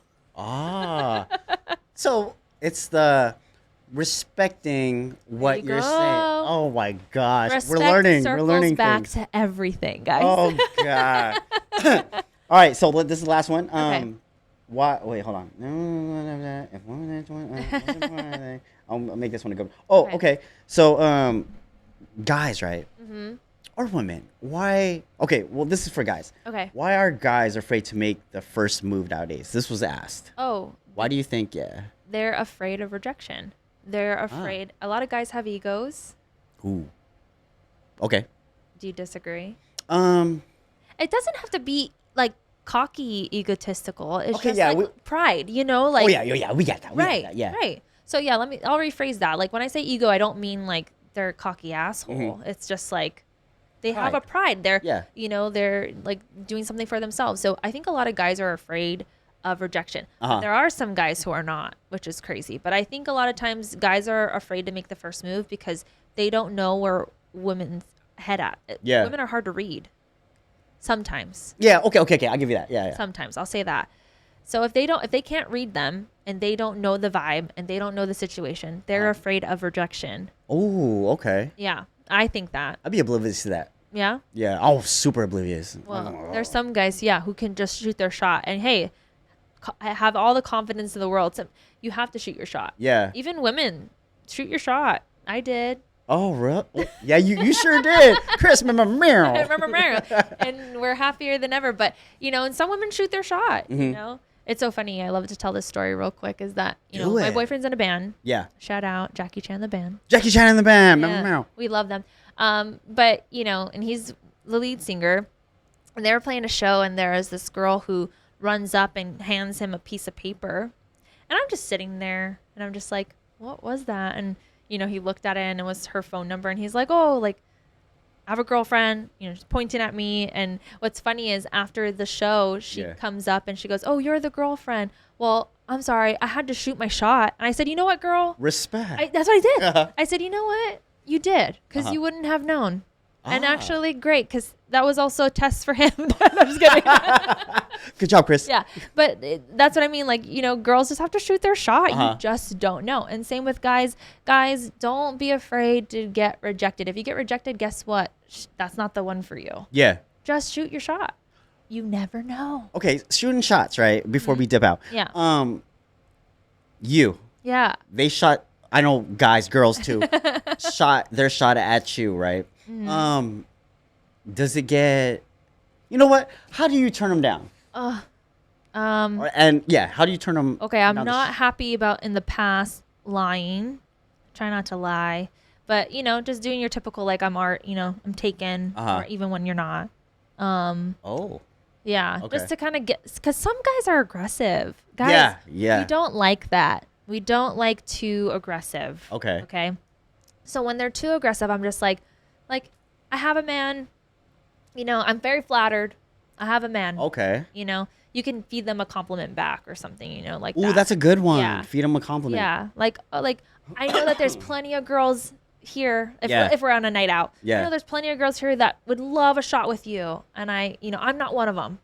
So it's the respecting what you you're go. saying. Oh my gosh. Respect We're learning circles back things. to everything, guys. Oh god. All right, so this is the last one. Okay. Why? Wait, hold on. If women, I'll make this one a good. Oh, okay. So, guys, right? Mm-hmm. Or women? Why? Okay, well, this is for guys. Okay. Why are guys afraid to make the first move nowadays? This was asked. Oh, Why do you think? Yeah. they're afraid of rejection. They're afraid. A lot of guys have egos. Ooh. Okay. Do you disagree? It doesn't have to be like cocky, egotistical. It's Okay, just yeah, like pride, like. Oh yeah, we got that. Right. Got that, yeah. Right. So yeah, I'll rephrase that. Like when I say ego, I don't mean like they're a cocky asshole. Mm-hmm. It's just like they have a pride. They're, Yeah. They're like doing something for themselves. So I think a lot of guys are afraid of rejection. Uh-huh. There are some guys who are not, which is crazy. But I think a lot of times guys are afraid to make the first move because they don't know where women's head at. Yeah. Women are hard to read. Sometimes. Yeah. Okay. I'll give you that. Yeah. Sometimes I'll say that. So if they can't read them and they don't know the vibe and they don't know the situation, they're afraid of rejection. Oh, okay. Yeah, I think that. I'd be oblivious to that. Yeah. Yeah. Oh, super oblivious. Well, there's some guys, who can just shoot their shot and hey, have all the confidence in the world. So you have to shoot your shot. Yeah. Even women, shoot your shot. I did. Oh, really? Oh, yeah, you sure did. Chris, remember I remember Mario. And we're happier than ever. But, and some women shoot their shot, It's so funny. I love to tell this story real quick is that, my boyfriend's in a band. Yeah. Shout out Jackie Chan, the band. Jackie Chan in the band. Yeah, we love them. But, and he's the lead singer. And they were playing a show, and there is this girl who runs up and hands him a piece of paper. And I'm just sitting there, and I'm just like, what was that? And, you know, he looked at it, and it was her phone number. And he's like, oh, like, I have a girlfriend, you know, she's pointing at me. And what's funny is after the show, she comes up, and she goes, oh, you're the girlfriend. Well, I'm sorry. I had to shoot my shot. And I said, you know what, girl? Respect. That's what I did. I said, you know what? You did, because you wouldn't have known. And actually, great, because that was also a test for him. I'm just kidding. Good job, Chris. Yeah, but that's what I mean. Like, you know, girls just have to shoot their shot. You just don't know. And same with guys. Guys, don't be afraid to get rejected. If you get rejected, guess what? That's not the one for you. Yeah. Just shoot your shot. You never know. Okay, shooting shots, right? Before we dip out. Yeah. You. Yeah. They shot. I know guys, girls too. shot their shot at you, right? Mm-hmm. Does it get? You know what? How do you turn them down? And yeah, how do you turn them? Okay, I'm not happy about in the past lying. Try not to lie, but you know, just doing your typical like I'm taken, or even when you're not. Yeah, okay. Just to kind of get, because some guys are aggressive. Guys, yeah. We don't like that. We don't like too aggressive. Okay. So when they're too aggressive, I'm just like I have a man. You know, I'm very flattered. I have a man. Okay. You know, you can feed them a compliment back or something. You know, like ooh, that's a good one. Yeah. Feed them a compliment. Yeah, like I know that there's plenty of girls here if we're on a night out. Yeah. I know there's plenty of girls here that would love a shot with you, and I'm not one of them.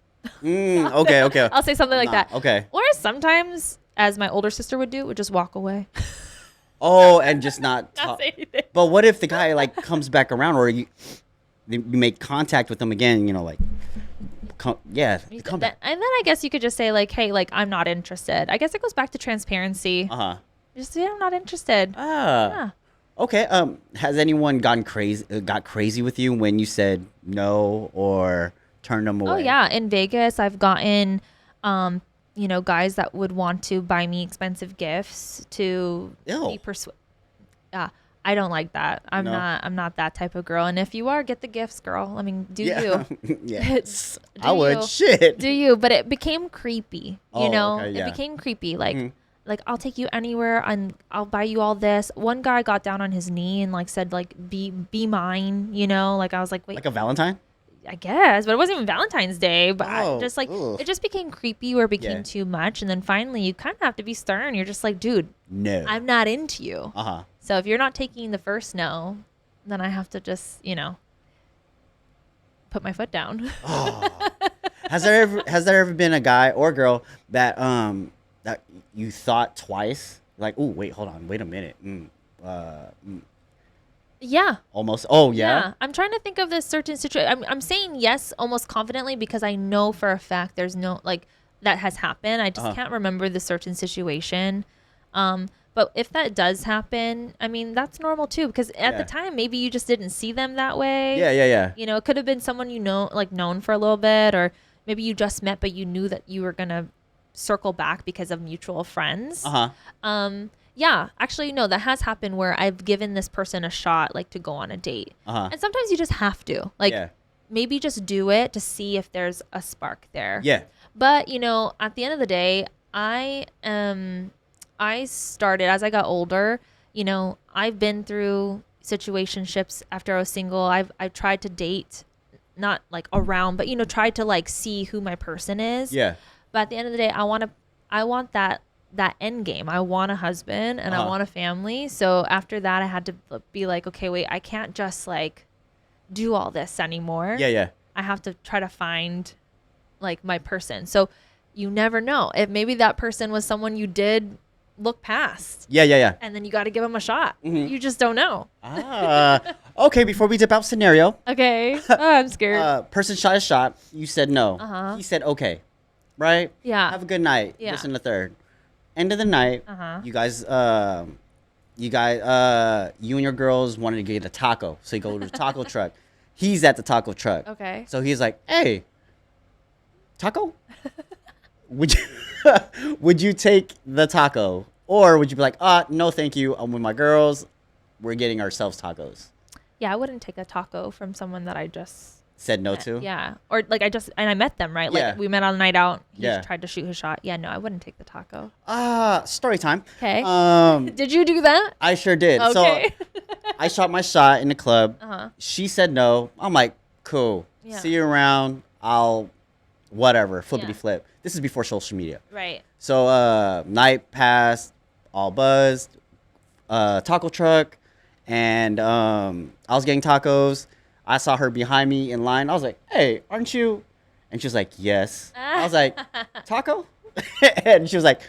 Okay. I'll say something like that. Okay. Or sometimes, as my older sister would do, would just walk away. Oh, and just not Not say anything. But what if the guy like comes back around, or you make contact with them again? You know, like, come back. And then I guess you could just say like, hey, like I'm not interested. I guess it goes back to transparency. Just say I'm not interested. Yeah. Okay. Has anyone got crazy with you when you said no or turned them away? Oh yeah, in Vegas, I've gotten, guys that would want to buy me expensive gifts to be persuaded. Yeah, I don't like that. I'm not that type of girl. And if you are, get the gifts, girl. I mean, do you? Yes, I would. Shit. Do you? But it became creepy. Okay, It became creepy. Like. Like, I'll take you anywhere and I'll buy you all this. One guy got down on his knee and like said like be mine, like I was like, wait, like a Valentine, I guess, but it wasn't even Valentine's Day. But I just like ugh. It just became creepy or became too much. And then finally you kind of have to be stern. You're just like, dude, no, I'm not into you. So if you're not taking the first no, then I have to just put my foot down. Has there ever been a guy or girl that that you thought twice, like, oh wait, hold on, wait a minute, yeah, almost, oh yeah, I'm trying to think of this certain situation. I'm saying yes almost confidently because I know for a fact there's no like that has happened. I just can't remember the certain situation. But if that does happen, I mean that's normal too, because at the time maybe you just didn't see them that way. Yeah. It could have been someone known for a little bit, or maybe you just met but you knew that you were gonna circle back because of mutual friends. Yeah, actually no, that has happened where I've given this person a shot like to go on a date. And sometimes you just have to maybe just do it to see if there's a spark there. But at the end of the day, I started as I got older, I've been through situationships after I was single. I've tried to date, not like around, but tried to like see who my person is. But at the end of the day, I want that end game. I want a husband and I want a family. So after that, I had to be like, okay, wait, I can't just like do all this anymore. I have to try to find like my person. So you never know if maybe that person was someone you did look past. And then you got to give them a shot. You just don't know. Okay, before we dip out scenario. Okay. Oh, I'm scared. Person shot a shot. You said no. He said okay. Right? Yeah. Have a good night. Yeah. This and the third. End of the night, you guys, you and your girls wanted to get a taco. So you go to the taco truck. He's at the taco truck. Okay. So he's like, hey, taco? Would you take the taco? Or would you be like, no, thank you. I'm with my girls. We're getting ourselves tacos. Yeah, I wouldn't take a taco from someone that I just said no to. Yeah. Or like I met them, right? Like we met on a night out. He tried to shoot his shot. Yeah, no, I wouldn't take the taco. Story time. Okay. Did you do that? I sure did. Okay. So I shot my shot in the club. Uh-huh. She said no. I'm like, cool. Yeah. See you around. I'll whatever. Flippity flip. This is before social media. Right. So night passed, all buzzed, taco truck, and I was getting tacos. I saw her behind me in line. I was like, hey, aren't you? And she was like, yes. I was like, taco? And she was like,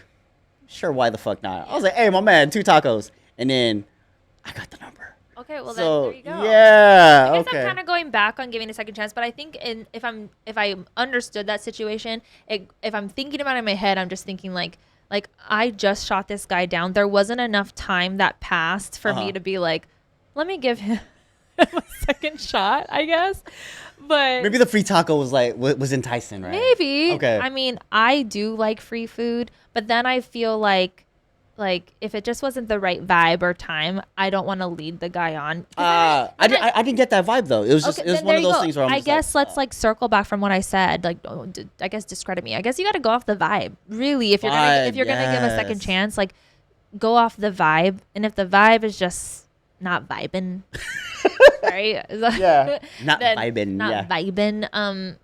sure, why the fuck not? I was like, hey, my man, 2 tacos. And then I got the number. Okay, well So, then there you go. Yeah. I guess I'm kind of going back on giving a second chance, but I think if I understood that situation, if I'm thinking about it in my head, I'm just thinking like I just shot this guy down. There wasn't enough time that passed for me to be like, let me give him a second shot, I guess. But maybe the free taco was enticing, right? Maybe. Okay. I mean, I do like free food, but then I feel like if it just wasn't the right vibe or time, I don't want to lead the guy on. I didn't get that vibe though. It was just it was one of those things where I'm I guess let's circle back from what I said. Like, I guess discredit me. I guess you got to go off the vibe. Really, if you're gonna give a second chance, like go off the vibe. And if the vibe is just not vibing, right? Yeah, not vibing.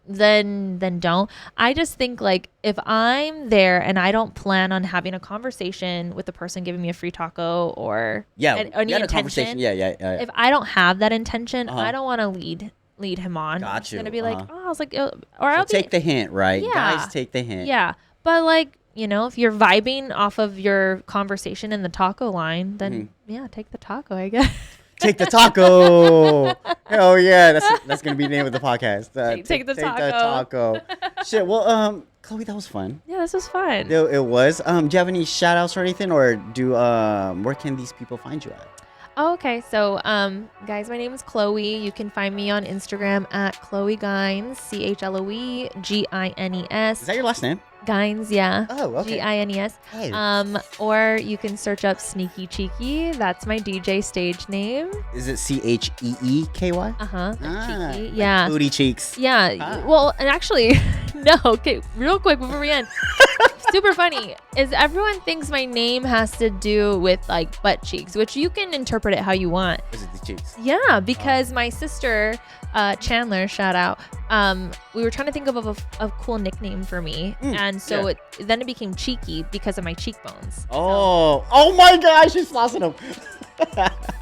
Then don't. I just think like if I'm there and I don't plan on having a conversation with the person giving me a free taco or any intention, if I don't have that intention, I don't want to lead him on. Got It's you. gonna be like, I was like, or I'll take the hint, right? Yeah. Guys, take the hint. Yeah, but like. If you're vibing off of your conversation in the taco line, then take the taco, I guess. Take the taco. Hell yeah. That's going to be the name of the podcast. Take the taco. Shit. Well, Chloe, that was fun. Yeah, this was fun. It was. Do you have any shout outs or anything, or where can these people find you at? Oh, okay. So, guys, my name is Chloe. You can find me on Instagram at Chloe Gines, CHLOEGINES. Is that your last name? Gines, yeah. Oh, okay. GINES. Hey. Or you can search up Sneaky Cheeky. That's my DJ stage name. Is it CHEEKY? Cheeky. Yeah. Booty cheeks. Yeah. Well, and actually, no. Okay, real quick before we end. Super funny is everyone thinks my name has to do with like butt cheeks, which you can interpret it how you want. Is it the cheeks? Yeah, because my sister, Chandler, shout out. We were trying to think of a cool nickname for me, and so then it became Cheeky because of my cheekbones. Oh my gosh, she's flossing them.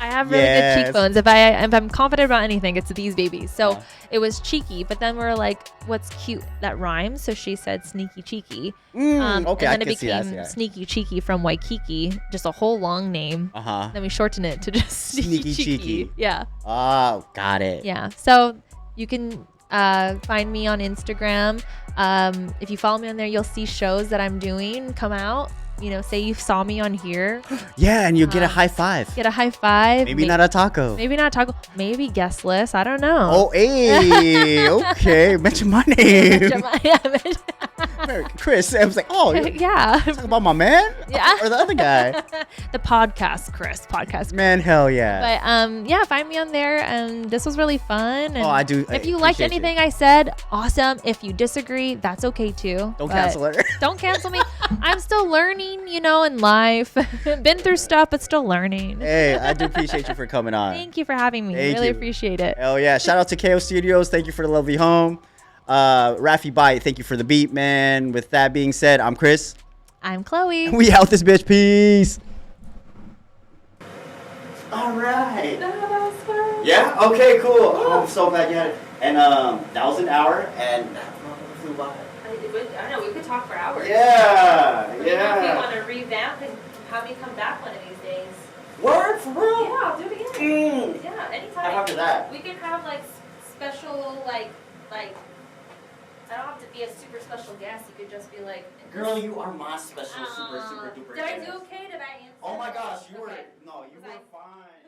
I have really good cheekbones. If I'm confident about anything, it's these babies. So it was Cheeky, but then we're like, what's cute that rhymes? So she said Sneaky Cheeky. Okay, and then it can see that, became Sneaky Cheeky from Waikiki, just a whole long name. Then we shortened it to just Sneaky Cheeky. Yeah. Oh, got it. Yeah. So you can find me on Instagram. If you follow me on there, you'll see shows that I'm doing come out. Say you saw me on here. Yeah, and you get a high five. Get a high five. Maybe not a taco. Maybe not a taco. Maybe guest list. I don't know. Oh, hey. Okay. Mention my name. Chris. I was like, oh. Yeah. Talk about my man? Yeah. Or the other guy? The podcast, Chris. Podcast. Man, hell yeah. But find me on there. And this was really fun. And I do. If you liked anything I said, awesome. If you disagree, that's okay too. Don't cancel her. Don't cancel me. I'm still learning, in life. Been through stuff, but still learning. Hey, I do appreciate you for coming on. Thank you for having me. Really appreciate it. Hell yeah. Shout out to KO Studios. Thank you for the lovely home. Rafi Bite, thank you for the beat, man. With that being said, I'm Chris. I'm Chloe. We out this bitch. Peace. All right. That was fun. Yeah? Okay, cool. Oh, I'm so glad you had it. And that was an hour, and that flew by. I know, we could talk for hours. Yeah. If you want to revamp and have me come back one of these days. Word? For real? Yeah, I'll do it again. Yeah, anytime. After that. We could have special like I don't have to be a super special guest. You could just be like. Girl, you are my special super duper Did I guest. do okay? Did I answer? Oh my gosh, you were okay. fine.